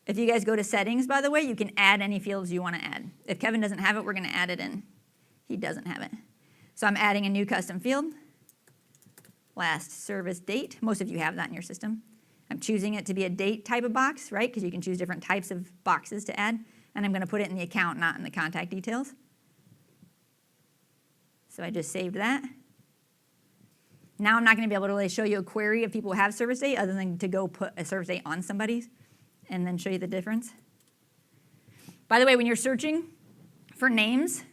If you guys go to settings, by the way, you can add any fields you want to add. If Kevin doesn't have it, we're going to add it in. He doesn't have it. So I'm adding a new custom field. Last service date. Most of you have that in your system. I'm choosing it to be a date type of box, right? Because you can choose different types of boxes to add. And I'm going to put it in the account, not in the contact details. So I just saved that. Now I'm not going to be able to really show you a query of people who have service date other than to go put a service date on somebody's and then show you the difference. By the way, when you're searching for names,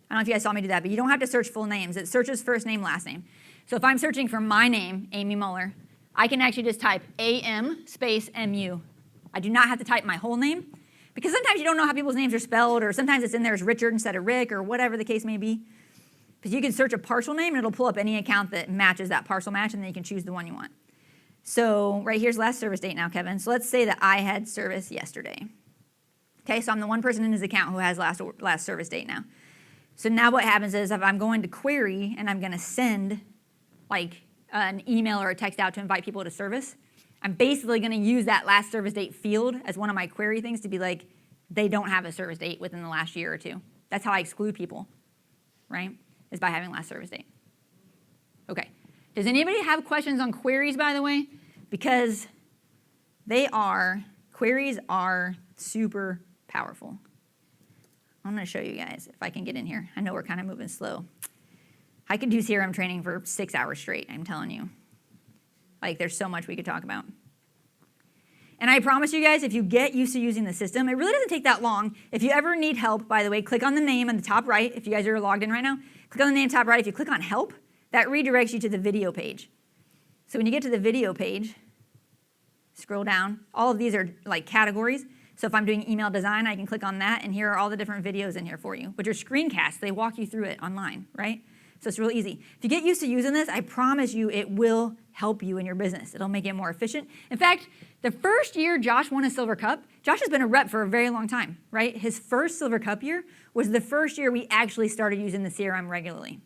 I don't know if you guys saw me do that, but you don't have to search full names. It searches first name, last name. So if I'm searching for my name, Amy Muller, I can actually just type AM space MU. I do not have to type my whole name because sometimes you don't know how people's names are spelled, or sometimes it's in there as Richard instead of Rick, or whatever the case may be. Because you can search a partial name and it'll pull up any account that matches that partial match, and then you can choose the one you want. So right here's last service date now, Kevin. So let's say that I had service yesterday. Okay, so I'm the one person in his account who has last service date now. So now what happens is if I'm going to query and I'm going to send like an email or a text out to invite people to service, I'm basically going to use that last service date field as one of my query things to be like, they don't have a service date within the last year or two. That's how I exclude people, right? Is by having last service date. Okay. Does anybody have questions on queries, by the way? Because queries are super powerful. I'm going to show you guys if I can get in here. I know we're kind of moving slow. I could do CRM training for 6 hours straight, I'm telling you. Like, there's so much we could talk about. And I promise you guys, if you get used to using the system, it really doesn't take that long. If you ever need help, by the way, click on the name on the top right. If you guys are logged in right now, click on the name top right. If you click on help, that redirects you to the video page. So when you get to the video page, scroll down. All of these are like categories. So if I'm doing email design, I can click on that, and here are all the different videos in here for you, which are screencasts. They walk you through it online, right? So it's real easy. If you get used to using this, I promise you it will help you in your business. It'll make it more efficient. In fact, the first year Josh won a Silver Cup, Josh has been a rep for a very long time, right? His first Silver Cup year was the first year we actually started using the CRM regularly.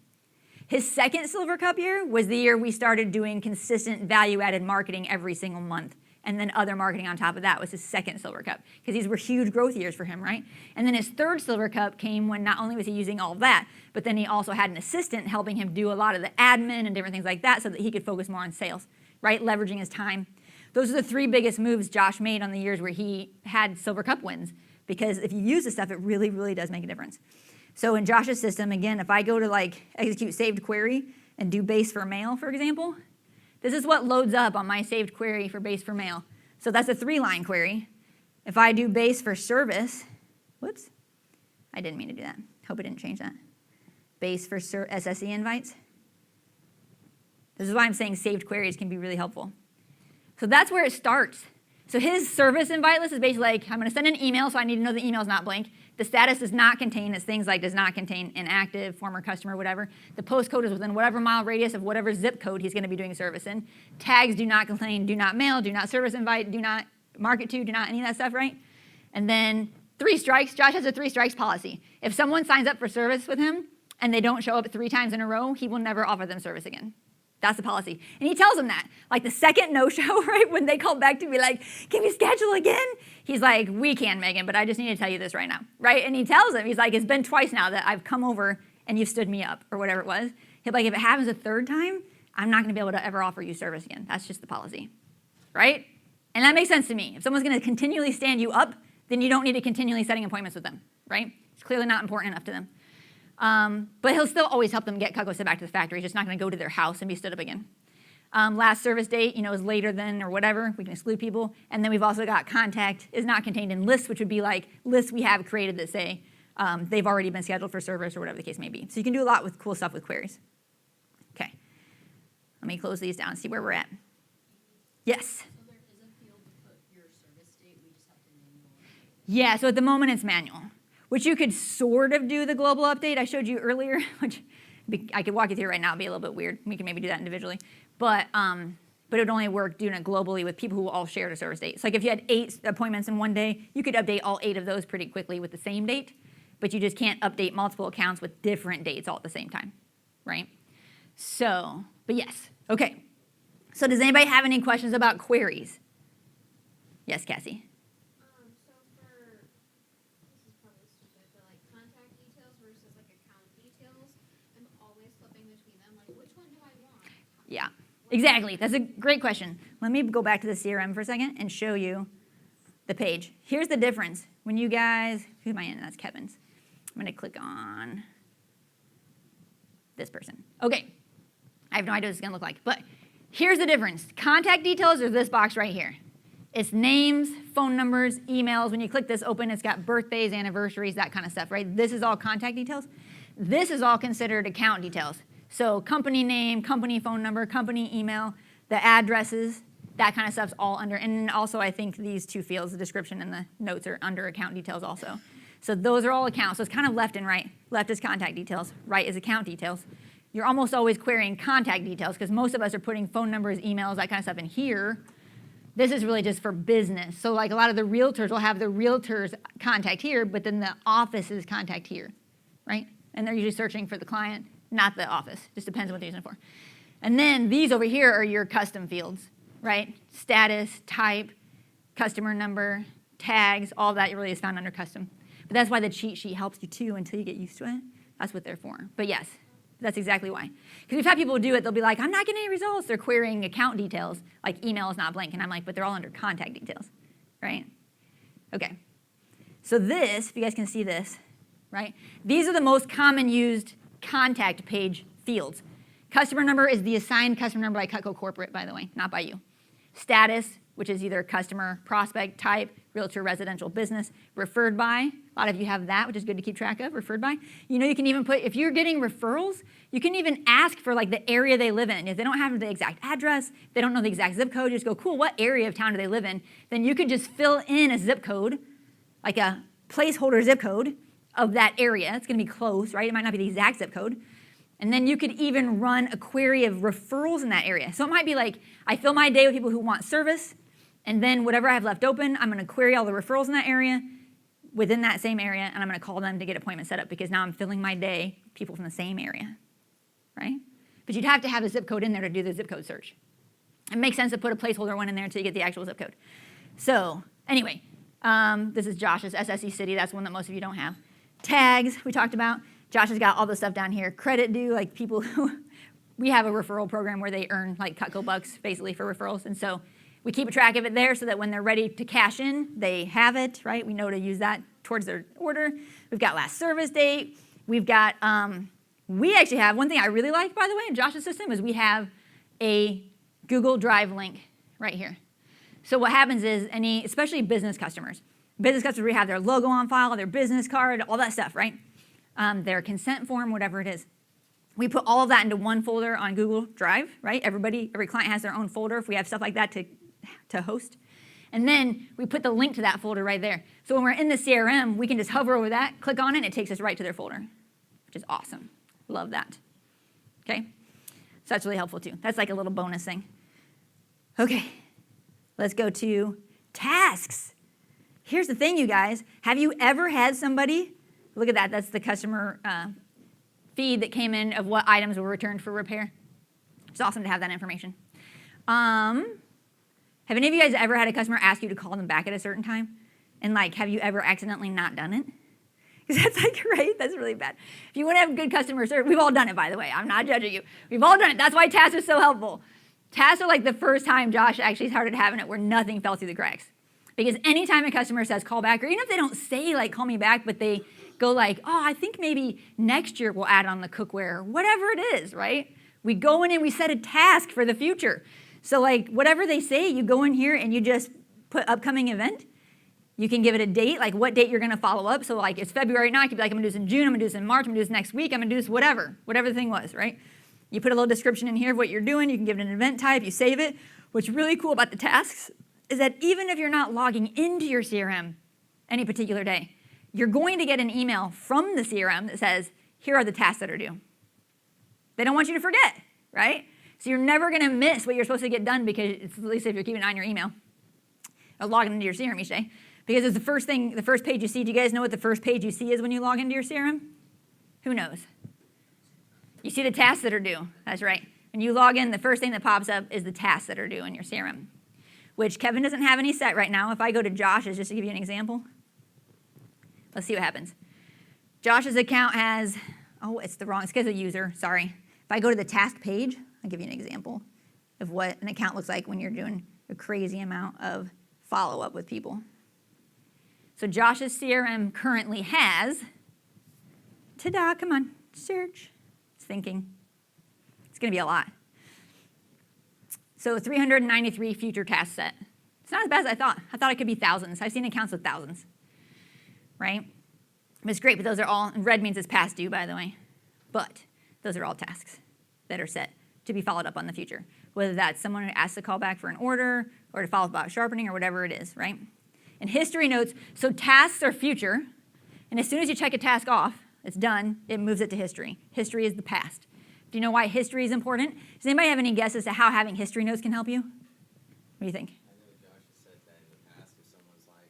His second Silver Cup year was the year we started doing consistent value-added marketing every single month. And then other marketing on top of that was his second Silver Cup, because these were huge growth years for him, right? And then his third Silver Cup came when not only was he using all of that, but then he also had an assistant helping him do a lot of the admin and different things like that so that he could focus more on sales, right? Leveraging his time. Those are the three biggest moves Josh made on the years where he had Silver Cup wins, because if you use this stuff, it really, really does make a difference. So in Josh's system, again, if I go to like execute saved query and do base for mail, for example, this is what loads up on my saved query for base for mail. So that's a 3-line query. If I do base for service, whoops, I didn't mean to do that. Hope I didn't change that. Base for SSE invites. This is why I'm saying saved queries can be really helpful. So that's where it starts. So his service invite list is basically like, I'm going to send an email, so I need to know the email is not blank. The status does not contain, it's things like does not contain inactive, former customer, whatever. The postcode is within whatever mile radius of whatever zip code he's going to be doing service in. Tags do not contain, do not mail, do not service invite, do not market to, do not any of that stuff, right? And then 3 strikes. Josh has a 3 strikes policy. If someone signs up for service with him and they don't show up 3 times in a row, he will never offer them service again. That's the policy. And he tells them that. Like the second no-show, right, when they call back to be like, can we schedule again? He's like, we can, Megan, but I just need to tell you this right now, right? And he tells them, he's like, it's been twice now that I've come over and you've stood me up, or whatever it was. He's like, if it happens a third time, I'm not going to be able to ever offer you service again. That's just the policy, right? And that makes sense to me. If someone's going to continually stand you up, then you don't need to continually setting appointments with them, right? It's clearly not important enough to them. But he'll still always help them get Cucko sent back to the factory. He's just not going to go to their house and be stood up again. Last service date, is later than or whatever. We can exclude people. And then we've also got contact is not contained in lists, which would be like lists we have created that say they've already been scheduled for service or whatever the case may be. So you can do a lot with cool stuff with queries. Okay. Let me close these down and see where we're at. Yes? So there is a field to put your service date, we just have to manually. Yeah, so at the moment it's manual, which you could sort of do the global update I showed you earlier, which I could walk you through right now. It'd be a little bit weird. We can maybe do that individually. But it would only work doing it globally with people who all shared a service date. So like if you had 8 appointments in one day, you could update all 8 of those pretty quickly with the same date, but you just can't update multiple accounts with different dates all at the same time, right? So, but yes, okay. So does anybody have any questions about queries? Yes, Cassie? So for, this is probably stupid, but like contact details versus like account details, I'm always flipping between them. Like, which one do I want? Yeah, exactly. That's a great question. Let me go back to the CRM for a second and show you the page. Here's the difference. When you guys, who am I in? That's Kevin's. I'm going to click on this person. Okay. I have no idea what it's going to look like, but here's the difference. Contact details are this box right here. It's names, phone numbers, emails. When you click this open, it's got birthdays, anniversaries, that kind of stuff, right? This is all contact details. This is all considered account details. So company name, company phone number, company email, the addresses, that kind of stuff's all under. And also I think these 2 fields, the description and the notes, are under account details also. So those are all accounts. So it's kind of left and right. Left is contact details, right is account details. You're almost always querying contact details because most of us are putting phone numbers, emails, that kind of stuff in here. This is really just for business. So like a lot of the realtors will have the realtor's contact here, but then the office's contact here, right? And they're usually searching for the client, not the office. Just depends on what they're using it for. And then these over here are your custom fields, right? Status, type, customer number, tags, all that really is found under custom. But that's why the cheat sheet helps you too until you get used to it. That's what they're for. But yes, that's exactly why. Because we've had people do it, they'll be like, I'm not getting any results. They're querying account details, like email is not blank. And I'm like, but they're all under contact details, right? Okay. So this, if you guys can see this, right? These are the most common used contact page fields. Customer number is the assigned customer number by Cutco Corporate, by the way, not by you. Status, which is either customer, prospect, type, realtor, residential, business, referred by. A lot of you have that, which is good to keep track of, referred by. You can even put, if you're getting referrals, you can even ask for like the area they live in. If they don't have the exact address, they don't know the exact zip code, you just go, cool, what area of town do they live in? Then you could just fill in a zip code, like a placeholder zip code of that area. It's gonna be close, right? It might not be the exact zip code. And then you could even run a query of referrals in that area. So it might be like, I fill my day with people who want service, and then whatever I have left open, I'm gonna query all the referrals in that area, within that same area, and I'm gonna call them to get appointments set up because now I'm filling my day with people from the same area, right? But you'd have to have a zip code in there to do the zip code search. It makes sense to put a placeholder one in there until you get the actual zip code. So anyway, this is Josh's SSE City. That's one that most of you don't have. Tags, we talked about. Josh has got all this stuff down here. Credit due, like people who, we have a referral program where they earn like Cutco bucks basically for referrals. And so we keep a track of it there so that when they're ready to cash in, they have it, right? We know to use that towards their order. We've got last service date. We've got, we actually have, one thing I really like, by the way, in Josh's system is we have a Google Drive link right here. So what happens is especially business customers we have their logo on file, their business card, all that stuff, right? Their consent form, whatever it is. We put all of that into one folder on Google Drive, right? Every client has their own folder if we have stuff like that to host. And then we put the link to that folder right there. So when we're in the CRM, we can just hover over that, click on it, and it takes us right to their folder, which is awesome. Love that. Okay? So that's really helpful too. That's like a little bonus thing. Okay, let's go to tasks. Here's the thing, you guys. Have you ever had somebody, look at that, that's the customer feed that came in of what items were returned for repair. It's awesome to have that information. Have any of you guys ever had a customer ask you to call them back at a certain time? And like, have you ever accidentally not done it? Because that's like, right? That's really bad. If you want to have good customer service, we've all done it, by the way. I'm not judging you. We've all done it. That's why tasks are so helpful. Tasks are like the first time Josh actually started having it where nothing fell through the cracks. Because anytime a customer says call back, or even if they don't say like call me back, but they go like, oh, I think maybe next year we'll add on the cookware, or whatever it is, right? We go in and we set a task for the future. So like whatever they say, you go in here and you just put upcoming event. You can give it a date, like what date you're going to follow up. So like it's February now, I could be like, I'm going to do this in June, I'm going to do this in March, I'm going to do this next week, I'm going to do this whatever the thing was, right? You put a little description in here of what you're doing. You can give it an event type, you save it. What's really cool about the tasks is that even if you're not logging into your CRM any particular day, you're going to get an email from the CRM that says, here are the tasks that are due. They don't want you to forget, right? So you're never going to miss what you're supposed to get done because, it's, at least if you're keeping an eye on your email, or logging into your CRM each day, because it's the first page you see. Do you guys know what the first page you see is when you log into your CRM? Who knows? You see the tasks that are due. That's right. When you log in, the first thing that pops up is the tasks that are due in your CRM, which Kevin doesn't have any set right now. If I go to Josh's, just to give you an example, let's see what happens. Josh's account has, it's because of user, sorry. If I go to the task page, I'll give you an example of what an account looks like when you're doing a crazy amount of follow-up with people. So Josh's CRM currently has, ta-da, come on, search. It's thinking. It's going to be a lot. So 393 future tasks set. It's not as bad as I thought. I thought it could be thousands. I've seen accounts with thousands, right? It's great, but those are all, and red means it's past due, by the way. But those are all tasks that are set to be followed up on in the future, whether that's someone who asks to call back for an order or to follow up about sharpening or whatever it is, right? And history notes, so tasks are future, and as soon as you check a task off, it's done, it moves it to history. History is the past. Do you know why history is important? Does anybody have any guesses to how having history notes can help you? What do you think? I know Josh has said that in the past if someone's like,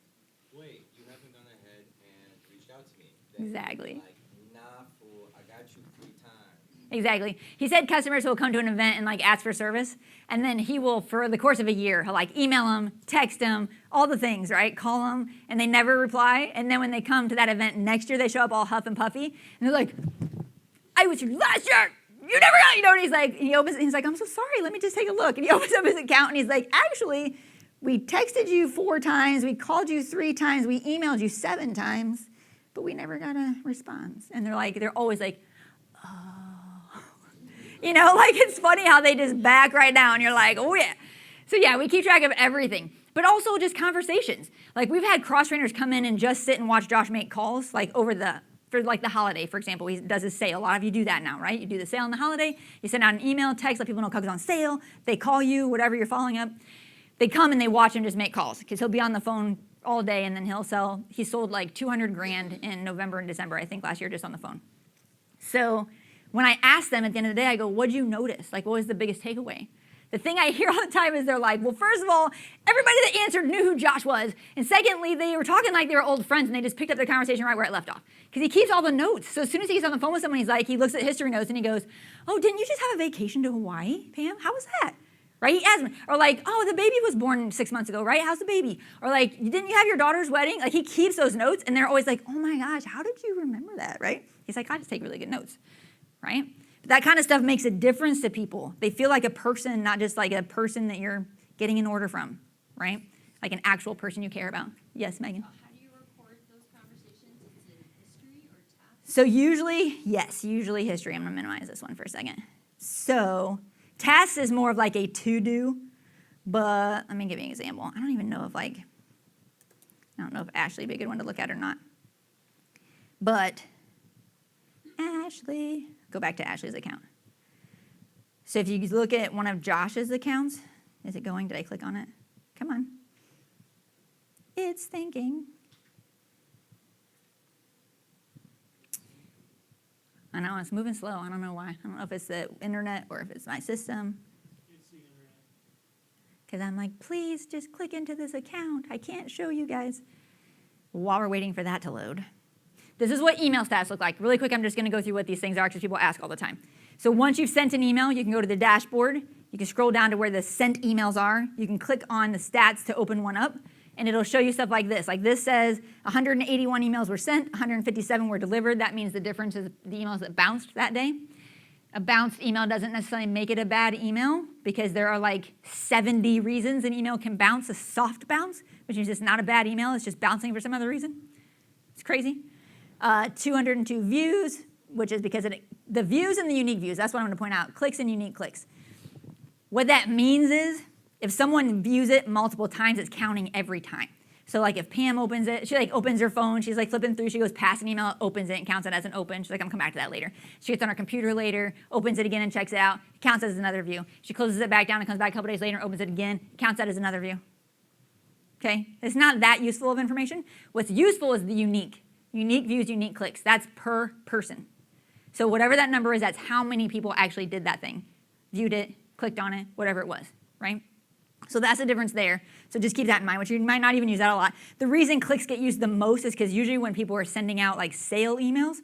wait, you haven't gone ahead and reached out to me. Then Exactly. like, nah, fool, I got you 3 times. Exactly. He said customers will come to an event and like ask for service, and then he will, for the course of a year, he'll like email them, text them, all the things, right? Call them, and they never reply. And then when they come to that event next year, they show up all huff and puffy, and they're like, I was here last year. You never got, and he's like, I'm so sorry. Let me just take a look. And he opens up his account, and he's like, actually, we texted you 4 times, we called you 3 times, we emailed you 7 times, but we never got a response. And they're always like, it's funny how they just back right now, and you're like, oh yeah. So yeah, we keep track of everything, but also just conversations. Like we've had cross trainers come in and just sit and watch Josh make calls, like for the holiday, for example. He does his sale. A lot of you do that now, right? You do the sale on the holiday. You send out an email, text, let people know Cook's on sale. They call you, whatever you're following up. They come and they watch him just make calls because he'll be on the phone all day, and then he sold like 200 grand in November and December, I think last year, just on the phone. So when I ask them at the end of the day, I go, what'd you notice? Like, what was the biggest takeaway? The thing I hear all the time is they're like, well, first of all, everybody that answered knew who Josh was. And secondly, they were talking like they were old friends, and they just picked up their conversation right where it left off. Because he keeps all the notes. So as soon as he gets on the phone with someone, he looks at history notes, and he goes, oh, didn't you just have a vacation to Hawaii, Pam? How was that? Right? He asks me. Or like, oh, the baby was born 6 months ago, right? How's the baby? Or like, didn't you have your daughter's wedding? Like, he keeps those notes, and they're always like, oh my gosh, how did you remember that, right? He's like, I just take really good notes, right? That kind of stuff makes a difference to people. They feel like a person, not just like a person that you're getting an order from, right? Like an actual person you care about. Yes, Megan? How do you record those conversations? Is it history or tasks? So usually history. I'm going to minimize this one for a second. So tasks is more of like a to-do, but let me give you an example. I don't even know if Ashley would be a good one to look at or not. But Ashley, go back to Ashley's account. So if you look at one of Josh's accounts, is it going? Did I click on it? Come on. It's thinking. I know, it's moving slow. I don't know why. I don't know if it's the internet or if it's my system. It's the internet. Because I'm like, please just click into this account. I can't show you guys. While we're waiting for that to load. This is what email stats look like. Really quick, I'm just going to go through what these things are because people ask all the time. So once you've sent an email, you can go to the dashboard. You can scroll down to where the sent emails are. You can click on the stats to open one up, and it'll show you stuff like this. Like this says 181 emails were sent, 157 were delivered. That means the difference is the emails that bounced that day. A bounced email doesn't necessarily make it a bad email because there are like 70 reasons an email can bounce, a soft bounce, which means it's not a bad email. It's just bouncing for some other reason. It's crazy. 202 views, which is because it the views and the unique views, that's what I'm going to point out, clicks and unique clicks. What that means is if someone views it multiple times, it's counting every time. So like if Pam opens it, she like opens her phone, she's like flipping through, she goes past an email, opens it and counts it as an open. She's like, I'm gonna come back to that later. She gets on her computer later, opens it again and checks it out, counts it as another view. She closes it back down and comes back a couple days later and opens it again, counts that as another view. Okay, it's not that useful of information. What's useful is the unique. Unique views, unique clicks, that's per person. So whatever that number is, that's how many people actually did that thing. Viewed it, clicked on it, whatever it was, right? So that's the difference there. So just keep that in mind, which you might not even use that a lot. The reason clicks get used the most is because usually when people are sending out like sale emails,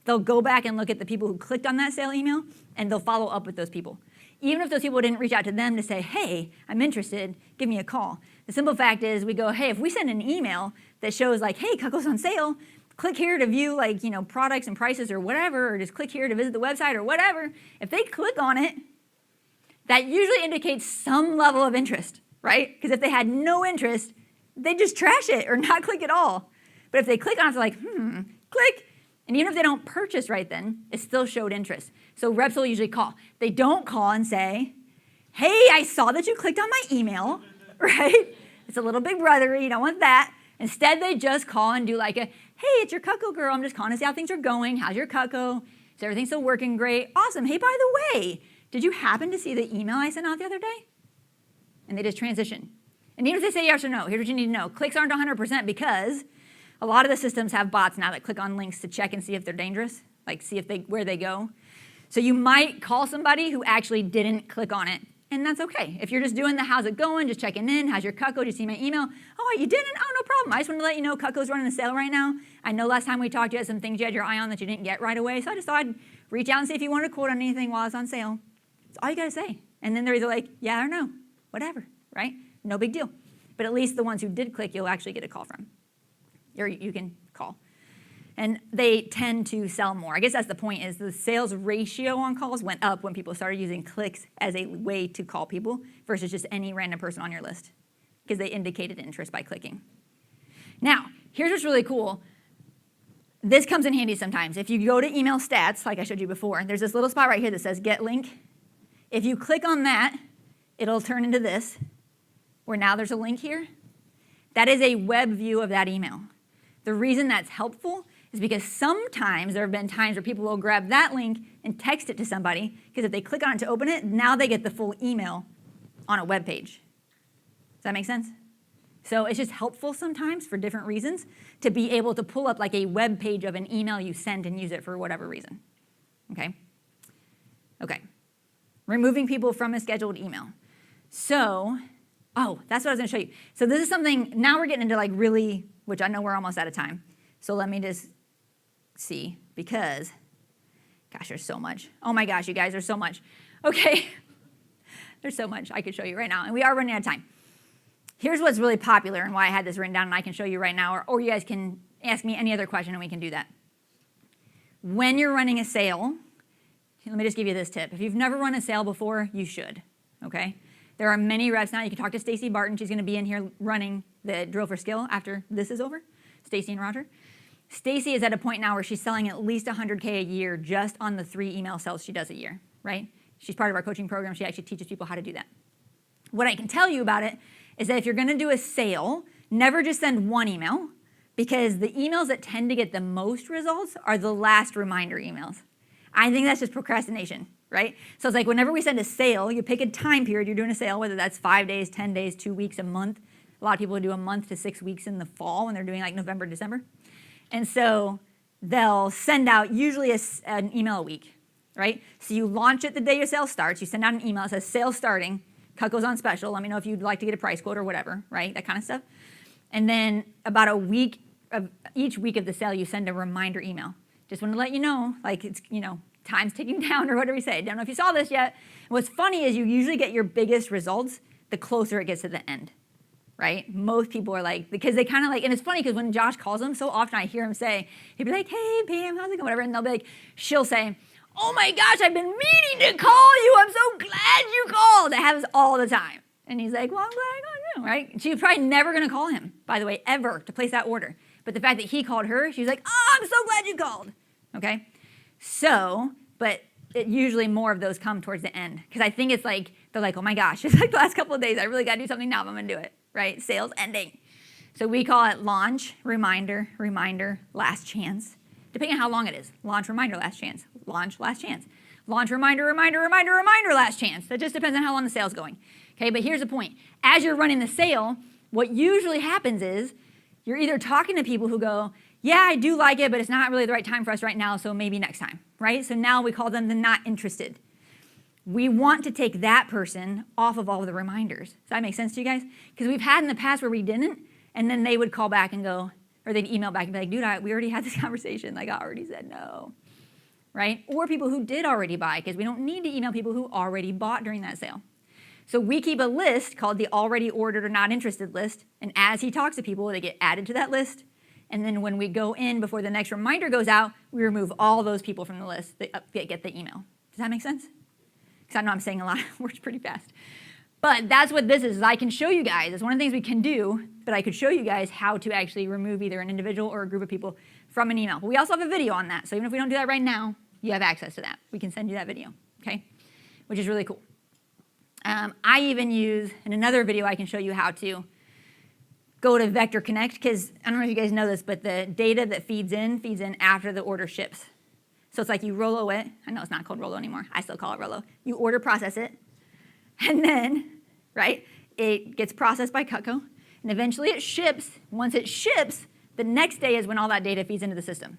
they'll go back and look at the people who clicked on that sale email and they'll follow up with those people. Even if those people didn't reach out to them to say, hey, I'm interested, give me a call. The simple fact is we go, hey, if we send an email that shows like, hey, Cuckoo's on sale, click here to view like, products and prices or whatever, or just click here to visit the website or whatever. If they click on it, that usually indicates some level of interest, right? Because if they had no interest, they just trash it or not click at all. But if they click on it, they're like, click. And even if they don't purchase right then, it still showed interest. So reps will usually call. They don't call and say, hey, I saw that you clicked on my email, right? It's a little big brother-y, you don't want that. Instead, they just call and do like a, hey, it's your Cuckoo girl. I'm just calling to see how things are going. How's your Cuckoo? Is everything still working great? Awesome. Hey, by the way, did you happen to see the email I sent out the other day? And they just transition. And even if they say yes or no, here's what you need to know. Clicks aren't 100% because a lot of the systems have bots now that click on links to check and see if they're dangerous, like see if where they go. So you might call somebody who actually didn't click on it, and that's okay. If you're just doing the how's it going, just checking in, how's your Cuckoo, did you see my email? Oh, you didn't? Oh, no problem. I just wanted to let you know Cuckoo's running a sale right now. I know last time we talked, you had some things you had your eye on that you didn't get right away, so I just thought I'd reach out and see if you wanted to quote on anything while it's on sale. That's all you gotta say. And then they're either like, yeah or no, whatever, right? No big deal. But at least the ones who did click, you'll actually get a call from. Or you can call. And they tend to sell more. I guess that's the point, is the sales ratio on calls went up when people started using clicks as a way to call people versus just any random person on your list, because they indicated interest by clicking. Now, here's what's really cool. This comes in handy sometimes. If you go to email stats, like I showed you before, there's this little spot right here that says get link. If you click on that, it'll turn into this, where now there's a link here. That is a web view of that email. The reason that's helpful is because sometimes there have been times where people will grab that link and text it to somebody, because if they click on it to open it, now they get the full email on a web page. Does that make sense? So it's just helpful sometimes for different reasons to be able to pull up like a web page of an email you sent and use it for whatever reason. Okay? Okay. Removing people from a scheduled email. So, that's what I was going to show you. So this is something, now we're getting into like really, which I know we're almost out of time. So let me just see, because, gosh, there's so much. Oh my gosh, you guys, there's so much. Okay, there's so much I could show you right now, and we are running out of time. Here's what's really popular and why I had this written down, and I can show you right now, or you guys can ask me any other question and we can do that. When you're running a sale, let me just give you this tip. If you've never run a sale before, you should, okay? There are many reps now. You can talk to Stacy Barton. She's going to be in here running the Drill for Skill after this is over, Stacy and Roger. Stacy is at a point now where she's selling at least $100K a year just on the 3 email sales she does a year, right? She's part of our coaching program. She actually teaches people how to do that. What I can tell you about it is that if you're going to do a sale, never just send one email, because the emails that tend to get the most results are the last reminder emails. I think that's just procrastination, right? So it's like whenever we send a sale, you pick a time period you're doing a sale, whether that's 5 days, 10 days, 2 weeks, a month. A lot of people do a month to 6 weeks in the fall when they're doing like November, December. And so they'll send out usually an email a week, right? So you launch it the day your sale starts. You send out an email that says sale starting, Cuckoo's on special. Let me know if you'd like to get a price quote or whatever, right? That kind of stuff. And then about a week of each week of the sale, you send a reminder email. Just want to let you know, like it's, time's ticking down or whatever you say. Don't know if you saw this yet. What's funny is you usually get your biggest results the closer it gets to the end, right? Most people are like, because they kind of like, and it's funny because when Josh calls them, so often I hear him say, he'd be like, hey, Pam, how's it going, whatever, and they'll be like, she'll say, oh my gosh, I've been meaning to call you. I'm so glad you called. It happens all the time. And he's like, well, I'm glad I called you, right? She was probably never going to call him, by the way, ever, to place that order. But the fact that he called her, she was like, oh, I'm so glad you called, okay? So but usually more of those come towards the end because I think it's like, they're like, oh my gosh, it's like the last couple of days, I really got to do something now if I'm going to do it, right? Sales ending. So we call it launch, reminder, reminder, last chance, depending on how long it is. Launch, reminder, last chance. Launch, last chance. Launch, reminder, reminder, reminder, reminder, last chance. That just depends on how long the sale's going. Okay, but here's the point. As you're running the sale, what usually happens is you're either talking to people who go, yeah, I do like it, but it's not really the right time for us right now, so maybe next time, right? So now we call them the not interested. We want to take that person off of all of the reminders. Does that make sense to you guys? Because we've had in the past where we didn't, and then they would call back and go, or they'd email back and be like, dude, we already had this conversation. Like, I already said no, right? Or people who did already buy, because we don't need to email people who already bought during that sale. So we keep a list called the already ordered or not interested list, and as he talks to people, they get added to that list. And then when we go in before the next reminder goes out, we remove all those people from the list that get the email. Does that make sense? Because I know I'm saying a lot of words pretty fast. But that's what this is I can show you guys. It's one of the things we can do, but I could show you guys how to actually remove either an individual or a group of people from an email. But we also have a video on that. So even if we don't do that right now, you have access to that. We can send you that video, okay? Which is really cool. I even use, in another video, I can show you how to go to Vector Connect, because I don't know if you guys know this, but the data that feeds in after the order ships. So it's like you Rolo it. I know it's not called Rolo anymore. I still call it Rolo. You order process it, and then, right, it gets processed by Cutco, and eventually it ships. Once it ships, the next day is when all that data feeds into the system,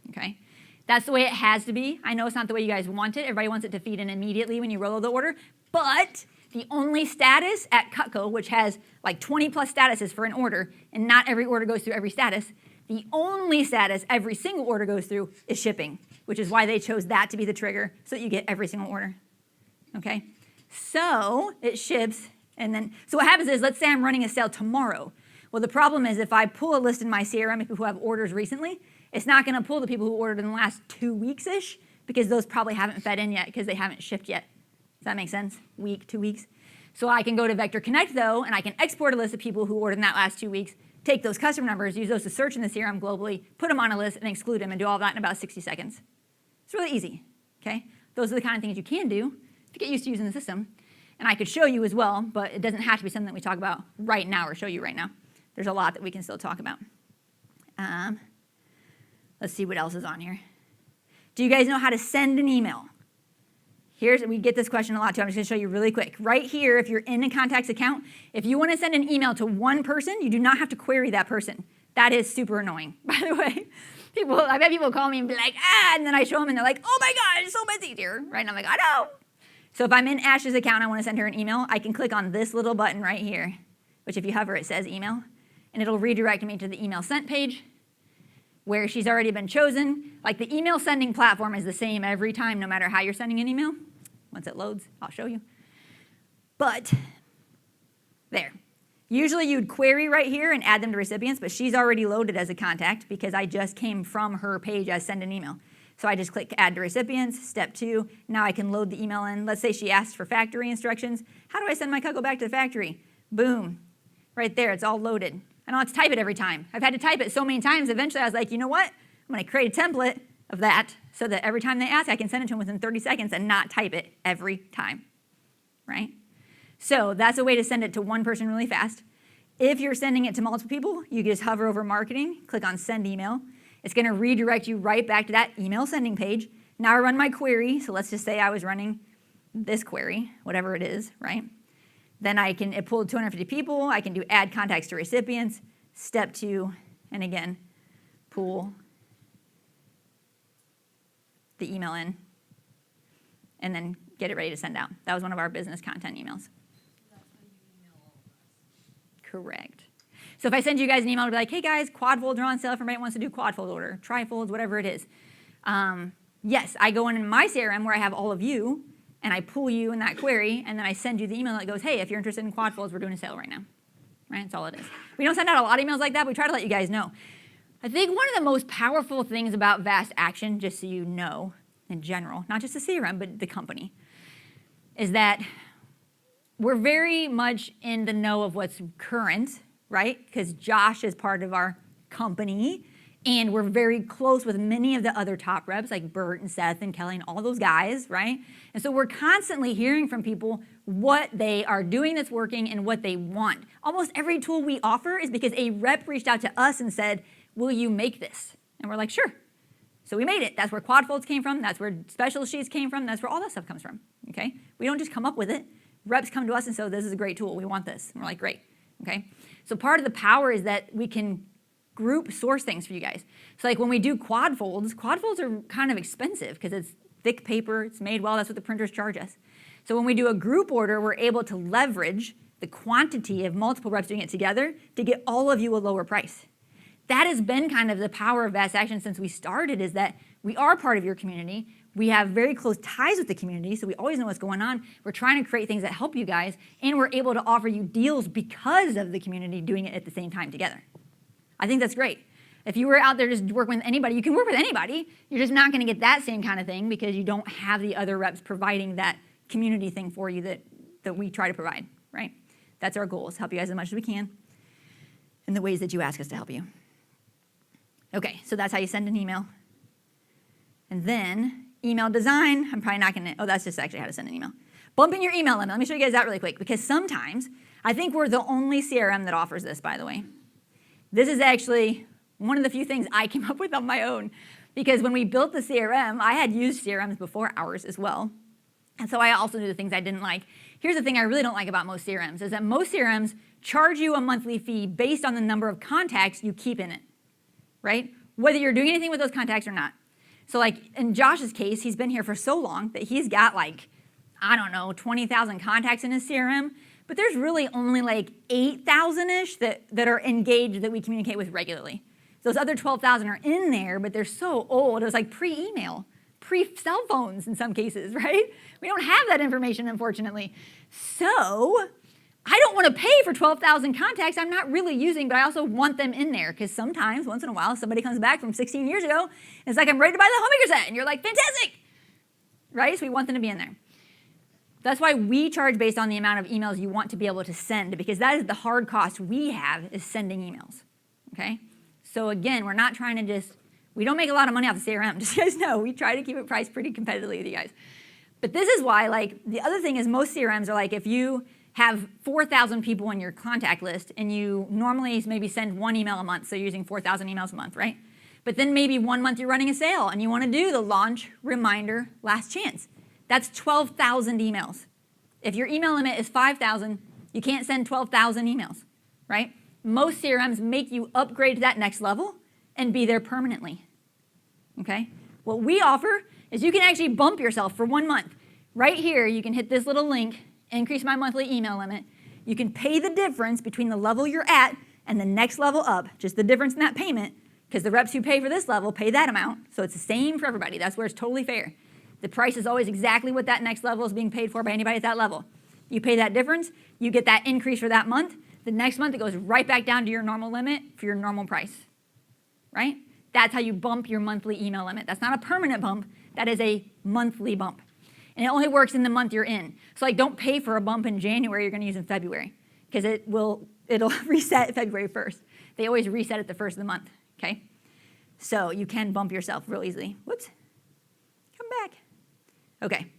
okay? That's the way it has to be. I know it's not the way you guys want it. Everybody wants it to feed in immediately when you Rolo the order, but the only status at Cutco, which has like 20 plus statuses for an order, and not every order goes through every status, the only status every single order goes through is shipping, which is why they chose that to be the trigger so that you get every single order, okay? So it ships, and then, so what happens is, let's say I'm running a sale tomorrow. Well, the problem is if I pull a list in my CRM of people who have orders recently, it's not gonna pull the people who ordered in the last 2 weeks-ish, because those probably haven't fed in yet because they haven't shipped yet. Does that make sense? Week, 2 weeks. So I can go to Vector Connect though, and I can export a list of people who ordered in that last 2 weeks, take those customer numbers, use those to search in the CRM globally, put them on a list, and exclude them, and do all that in about 60 seconds. It's really easy, okay? Those are the kind of things you can do to get used to using the system. And I could show you as well, but it doesn't have to be something that we talk about right now or show you right now. There's a lot that we can still talk about. Let's see what else is on here. Do you guys know how to send an email? We get this question a lot too. I'm just going to show you really quick. Right here, if you're in a contacts account, if you want to send an email to one person, you do not have to query that person. That is super annoying, by the way. I bet people call me and be like, and then I show them and they're like, oh my God, it's so much easier, right? And I'm like, I know. So if I'm in Ash's account, I want to send her an email, I can click on this little button right here, which if you hover, it says email, and it'll redirect me to the email sent page where she's already been chosen. Like the email sending platform is the same every time, no matter how you're sending an email. Once it loads, I'll show you. But there. Usually you'd query right here and add them to recipients, but she's already loaded as a contact because I just came from her page as send an email. So I just click add to recipients, step 2. Now I can load the email in. Let's say she asked for factory instructions. How do I send my Cutco back to the factory? Boom. Right there, it's all loaded. I don't have to type it every time. I've had to type it so many times, eventually I was like, you know what? I'm gonna create a template of that so that every time they ask, I can send it to them within 30 seconds and not type it every time, right? So that's a way to send it to one person really fast. If you're sending it to multiple people, you can just hover over marketing, click on send email. It's gonna redirect you right back to that email sending page. Now I run my query, so let's just say I was running this query, whatever it is, right? Then it pulled 250 people, I can do add contacts to recipients, step 2, and again, pull the email in, and then get it ready to send out. That was one of our business content emails. That's how you email all of us. Correct. So if I send you guys an email to be like, hey guys, quad folds are on sale if anybody wants to do quad fold order, trifolds, whatever it is. Yes, I go in my CRM where I have all of you, and I pull you in that query, and then I send you the email that goes, hey, if you're interested in quad folds, we're doing a sale right now. Right, that's all it is. We don't send out a lot of emails like that, but we try to let you guys know. I think one of the most powerful things about Vast Action, just so you know, in general, not just the CRM, but the company, is that we're very much in the know of what's current, right? Because Josh is part of our company, And we're very close with many of the other top reps like Bert and Seth and Kelly and all those guys, right? And so we're constantly hearing from people what they are doing that's working and what they want. Almost every tool we offer is because a rep reached out to us and said, will you make this? And we're like, sure. So we made it. That's where quad folds came from. That's where special sheets came from. That's where all that stuff comes from, okay? We don't just come up with it. Reps come to us and say, this is a great tool. We want this. And we're like, great, okay? So part of the power is that we can group source things for you guys. So like when we do quad folds are kind of expensive because it's thick paper, it's made well, that's what the printers charge us. So when we do a group order, we're able to leverage the quantity of multiple reps doing it together to get all of you a lower price. That has been kind of the power of Vast Action since we started, is that we are part of your community. We have very close ties with the community, so we always know what's going on. We're trying to create things that help you guys, and we're able to offer you deals because of the community doing it at the same time together. I think that's great. If you were out there just working with anybody, you can work with anybody. You're just not going to get that same kind of thing because you don't have the other reps providing that community thing for you that we try to provide, right? That's our goal, is help you guys as much as we can in the ways that you ask us to help you. Okay, so that's how you send an email. And then email design, I'm probably not going to, that's just actually how to send an email. Bumping your email limit. Let me show you guys that really quick, because sometimes, I think we're the only CRM that offers this, by the way. This is actually one of the few things I came up with on my own, because when we built the CRM, I had used CRMs before ours as well. And so I also knew the things I didn't like. Here's the thing I really don't like about most CRMs, is that most CRMs charge you a monthly fee based on the number of contacts you keep in it, right? Whether you're doing anything with those contacts or not. So like in Josh's case, he's been here for so long that he's got like, I don't know, 20,000 contacts in his CRM, but there's really only like 8,000-ish that are engaged that we communicate with regularly. Those other 12,000 are in there, but they're so old. It was like pre-email, pre-cell phones in some cases, right? We don't have that information, unfortunately. So I don't want to pay for 12,000 contacts I'm not really using, but I also want them in there, because sometimes, once in a while, somebody comes back from 16 years ago, and it's like, I'm ready to buy the homemaker set, and you're like, fantastic, right? So we want them to be in there. That's why we charge based on the amount of emails you want to be able to send, because that is the hard cost we have, is sending emails, okay? So again, we're not trying to we don't make a lot of money off the CRM, just so you guys know. We try to keep it priced pretty competitively with you guys. But this is why, like, the other thing is most CRMs are like, if you have 4,000 people on your contact list and you normally maybe send one email a month, so you're using 4,000 emails a month, right? But then maybe 1 month you're running a sale and you want to do the launch, reminder, last chance. That's 12,000 emails. If your email limit is 5,000, you can't send 12,000 emails, right? Most CRMs make you upgrade to that next level and be there permanently, okay? What we offer is you can actually bump yourself for 1 month. Right here, you can hit this little link, increase my monthly email limit. You can pay the difference between the level you're at and the next level up, just the difference in that payment, because the reps who pay for this level pay that amount, so it's the same for everybody. That's where it's totally fair. The price is always exactly what that next level is being paid for by anybody at that level. You pay that difference, you get that increase for that month. The next month, it goes right back down to your normal limit for your normal price, right? That's how you bump your monthly email limit. That's not a permanent bump. That is a monthly bump. And it only works in the month you're in. So like, don't pay for a bump in January you're going to use in February, because it'll reset February 1st. They always reset at the first of the month, okay? So you can bump yourself real easily. Whoops. Come back. Okay.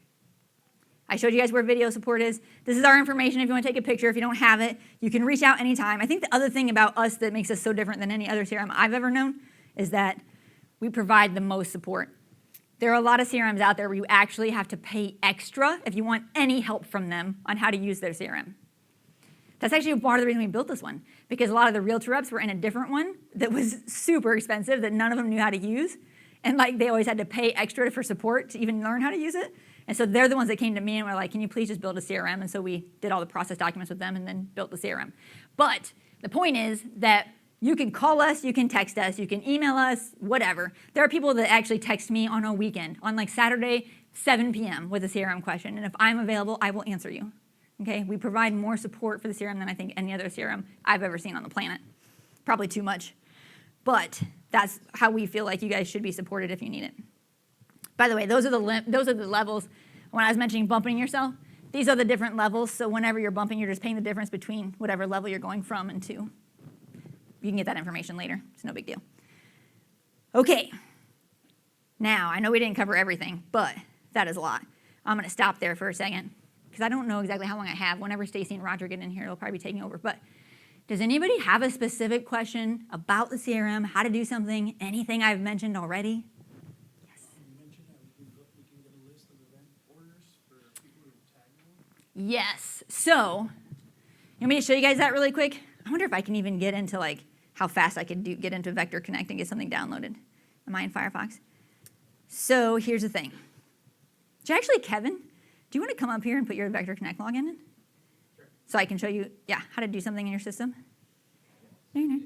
I showed you guys where video support is. This is our information if you want to take a picture. If you don't have it, you can reach out anytime. I think the other thing about us that makes us so different than any other CRM I've ever known is that we provide the most support. There are a lot of CRMs out there where you actually have to pay extra if you want any help from them on how to use their CRM. That's actually part of the reason we built this one, because a lot of the realtor reps were in a different one that was super expensive that none of them knew how to use. And like, they always had to pay extra for support to even learn how to use it. And so they're the ones that came to me and were like, can you please just build a CRM? And so we did all the process documents with them and then built the CRM. But the point is that you can call us, you can text us, you can email us, whatever. There are people that actually text me on a weekend, on like Saturday, 7 p.m. with a CRM question. And if I'm available, I will answer you. Okay? We provide more support for the CRM than I think any other CRM I've ever seen on the planet. Probably too much. But that's how we feel like you guys should be supported if you need it. By the way, those are the levels. When I was mentioning bumping yourself, these are the different levels. So whenever you're bumping, you're just paying the difference between whatever level you're going from and to. You can get that information later. It's no big deal. Okay. Now, I know we didn't cover everything, but that is a lot. I'm going to stop there for a second because I don't know exactly how long I have. Whenever Stacy and Roger get in here, it'll probably be taking over. But does anybody have a specific question about the CRM, how to do something, anything I've mentioned already? Yes. You mentioned that we can get a list of event orders for people who tag them. Yes. So, you want me to show you guys that really quick? I wonder if I can even get into like how fast I could get into Vector Connect and get something downloaded. Am I in Firefox? So here's the thing. Actually, Kevin, do you want to come up here and put your Vector Connect login in? Sure. So I can show you, how to do something in your system? No.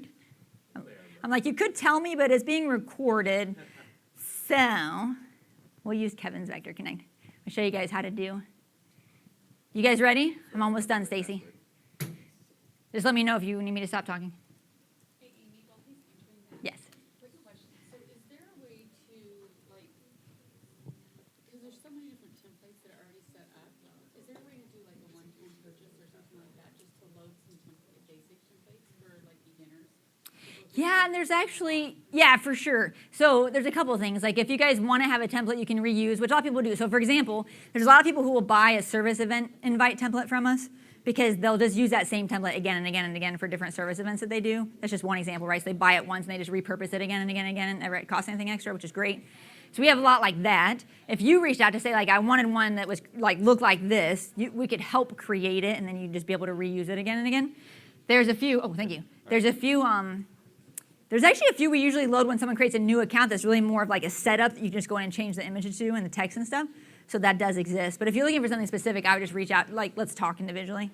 I'm like, you could tell me, but it's being recorded. So we'll use Kevin's Vector Connect. I'll show you guys how to do. You guys ready? I'm almost done, Stacy. Just let me know if you need me to stop talking. Hey, Amy, while he's answering that. Yes. Quick question. So is there a way to, like, because there's so many different templates that are already set up, is there a way to do like a one-time purchase or something like that, just to load some basic templates for like beginners? Yeah, and there's actually, for sure. So there's a couple of things. Like if you guys want to have a template you can reuse, which a lot of people do. So for example, there's a lot of people who will buy a service event invite template from us because they'll just use that same template again and again and again for different service events that they do. That's just one example, right? So they buy it once and they just repurpose it again and again and again and never it costs anything extra, which is great. So we have a lot like that. If you reached out to say like I wanted one that was like looked like this, we could help create it and then you'd just be able to reuse it again and again. There's a few, thank you. There's actually a few we usually load when someone creates a new account that's really more of like a setup that you just go in and change the images to and the text and stuff. So that does exist. But if you're looking for something specific, I would just reach out, like let's talk individually.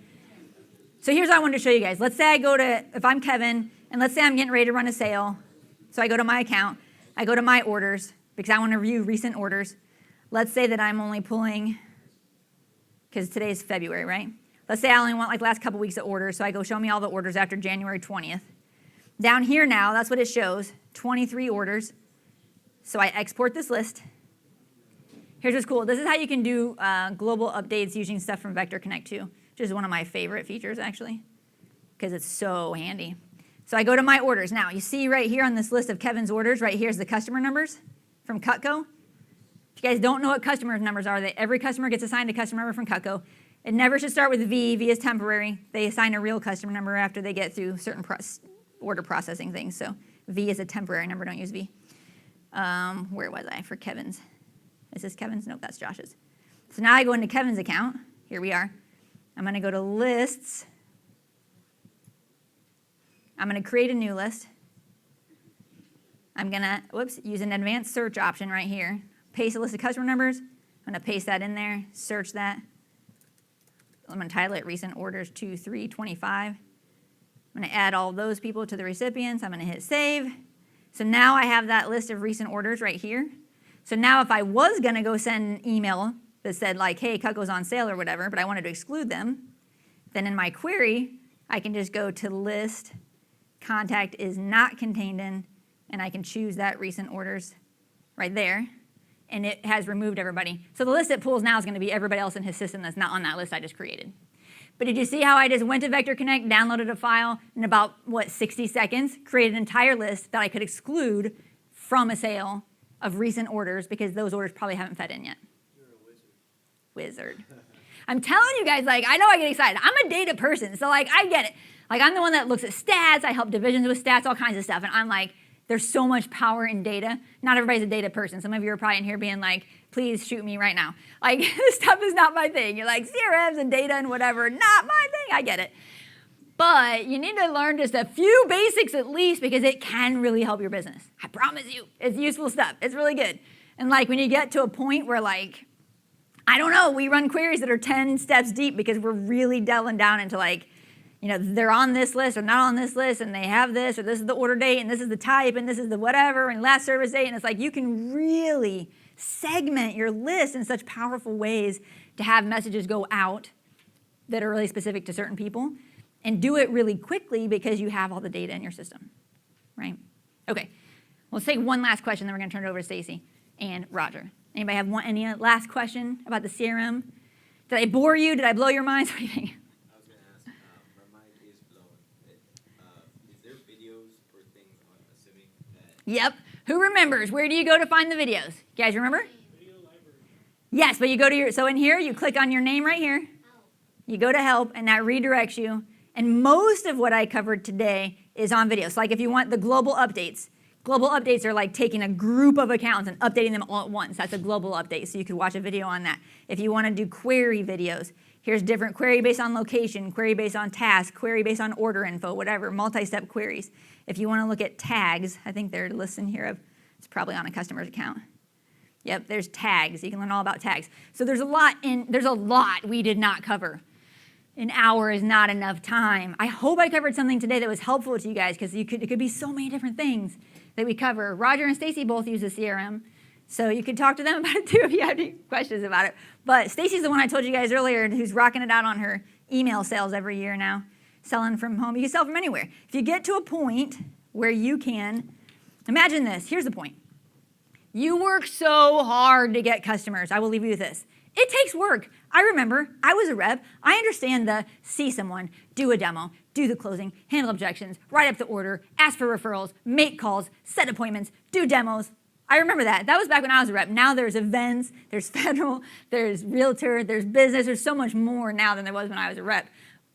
So here's what I wanted to show you guys. Let's say if I'm Kevin, and let's say I'm getting ready to run a sale. So I go to my account, I go to my orders, because I want to view recent orders. Let's say that I'm only pulling, because today's February, right? Let's say I only want like last couple weeks of orders, so I go show me all the orders after January 20th. Down here now, that's what it shows, 23 orders. So I export this list. Here's what's cool. This is how you can do global updates using stuff from Vector Connect 2, which is one of my favorite features, actually, because it's so handy. So I go to my orders. Now, you see right here on this list of Kevin's orders, right here's the customer numbers from Cutco. If you guys don't know what customer numbers are, every customer gets assigned a customer number from Cutco. It never should start with V. V is temporary. They assign a real customer number after they get through certain order processing things. So V is a temporary number. Don't use V. Where was I for Kevin's? Is this Kevin's? Nope, that's Josh's. So now I go into Kevin's account. Here we are. I'm going to go to lists. I'm going to create a new list. I'm going to, use an advanced search option right here. Paste a list of customer numbers. I'm going to paste that in there, search that. I'm going to title it Recent Orders 2325. I'm going to add all those people to the recipients. I'm going to hit save. So now I have that list of recent orders right here. So now if I was going to go send an email that said like, hey, Cutco's on sale or whatever, but I wanted to exclude them, then in my query, I can just go to list, contact is not contained in, and I can choose that recent orders right there. And it has removed everybody. So the list it pulls now is going to be everybody else in his system that's not on that list I just created. But did you see how I just went to Vector Connect, downloaded a file, in about, 60 seconds, created an entire list that I could exclude from a sale of recent orders because those orders probably haven't fed in yet. You're a wizard. I'm telling you guys, I know I get excited. I'm a data person, so, I get it. I'm the one that looks at stats. I help divisions with stats, all kinds of stuff. And I'm like, there's so much power in data. Not everybody's a data person. Some of you are probably in here being like, please shoot me right now. This stuff is not my thing. You're like, CRMs and data and whatever, not my thing. I get it. But you need to learn just a few basics at least because it can really help your business. I promise you. It's useful stuff. It's really good. And when you get to a point where I don't know, we run queries that are 10 steps deep because we're really delving down into they're on this list or not on this list and they have this or this is the order date and this is the type and this is the whatever and last service date. And it's you can really segment your list in such powerful ways to have messages go out that are really specific to certain people and do it really quickly because you have all the data in your system, right? Okay, let's take one last question, then we're going to turn it over to Stacy and Roger. Anybody have any last question about the CRM? Did I bore you? Did I blow your minds? What do you think? I was going to ask, my mind is blown. Is there videos for things, assuming that... Yep. Who remembers? Where do you go to find the videos? You guys remember? Video library. Yes, but you go to your, so in here, you click on your name right here. You go to help, and that redirects you. And most of what I covered today is on video. So like if you want the global updates are like taking a group of accounts and updating them all at once. That's a global update, so you could watch a video on that. If you want to do query videos, here's different query based on location, query based on task, query based on order info, whatever, multi-step queries. If you want to look at tags, I think they're listed here of, it's probably on a customer's account. Yep, there's tags. You can learn all about tags. So there's a lot we did not cover. An hour is not enough time. I hope I covered something today that was helpful to you guys, because it could be so many different things that we cover. Roger and Stacy both use the CRM, so you could talk to them about it too if you have any questions about it. But Stacy's the one I told you guys earlier who's rocking it out on her email sales every year now, selling from home. You can sell from anywhere. If you get to a point where you can, imagine this. Here's the point. You work so hard to get customers. I will leave you with this. It takes work. I remember, I was a rep. I understand the see someone, do a demo, do the closing, handle objections, write up the order, ask for referrals, make calls, set appointments, do demos. I remember that. That was back when I was a rep. Now there's events, there's federal, there's realtor, there's business. There's so much more now than there was when I was a rep.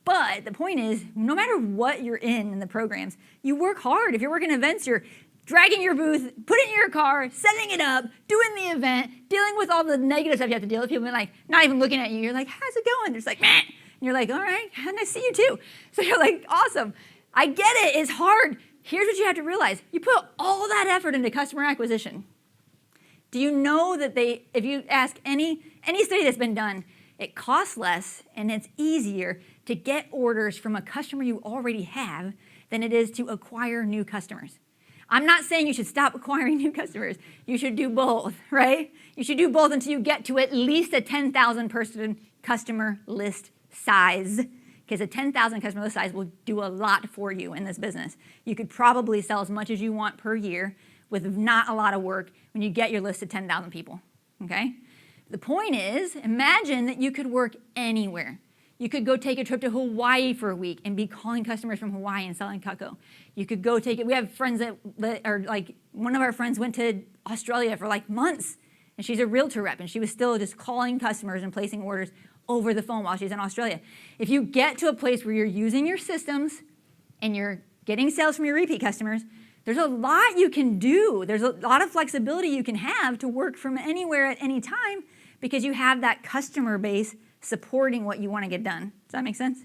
But the point is, no matter what you're in the programs, you work hard. If you're working events, you're dragging your booth, putting it in your car, setting it up, doing the event, dealing with all the negative stuff you have to deal with. People like not even looking at you. You're like, how's it going? They're just like, meh. And you're like, all right, nice to see you too. So you're like, awesome. I get it. It's hard. Here's what you have to realize. You put all that effort into customer acquisition. Do you know that if you ask any study that's been done, it costs less and it's easier to get orders from a customer you already have than it is to acquire new customers. I'm not saying you should stop acquiring new customers. You should do both, right? You should do both until you get to at least a 10,000 person customer list size, because a 10,000 customer list size will do a lot for you in this business. You could probably sell as much as you want per year with not a lot of work when you get your list of 10,000 people, okay? The point is, imagine that you could work anywhere. You could go take a trip to Hawaii for a week and be calling customers from Hawaii and selling Kako. You could go take it. We have friends that are like, one of our friends went to Australia for like months, and she's a realtor rep, and she was still just calling customers and placing orders over the phone while she's in Australia. If you get to a place where you're using your systems and you're getting sales from your repeat customers, there's a lot you can do. There's a lot of flexibility you can have to work from anywhere at any time because you have that customer base supporting what you want to get done. Does that make sense?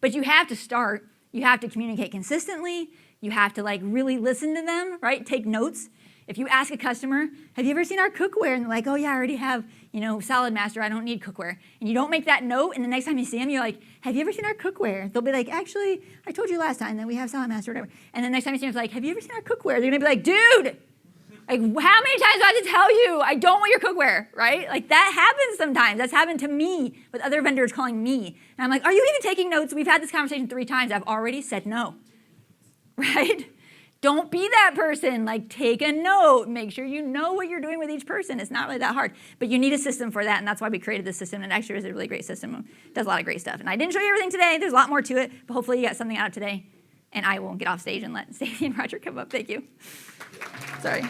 But you have to start. You have to communicate consistently. You have to like really listen to them, right? Take notes. If you ask a customer, have you ever seen our cookware? And they're like, oh yeah, I already have, Salad Master. I don't need cookware. And you don't make that note, and the next time you see them, you're like, have you ever seen our cookware? They'll be like, actually, I told you last time that we have Salad Master or whatever. And the next time you see them, it's like, have you ever seen our cookware? They're gonna be like, dude, like, how many times do I have to tell you I don't want your cookware, right? Like, that happens sometimes. That's happened to me with other vendors calling me. And I'm like, are you even taking notes? We've had this conversation 3 times. I've already said no, right? Don't be that person. Like, take a note. Make sure you know what you're doing with each person. It's not really that hard. But you need a system for that, and that's why we created this system. And it actually is a really great system. It does a lot of great stuff. And I didn't show you everything today. There's a lot more to it, but hopefully you got something out of today. And I will get off stage and let Stacey and Roger come up. Thank you. Sorry.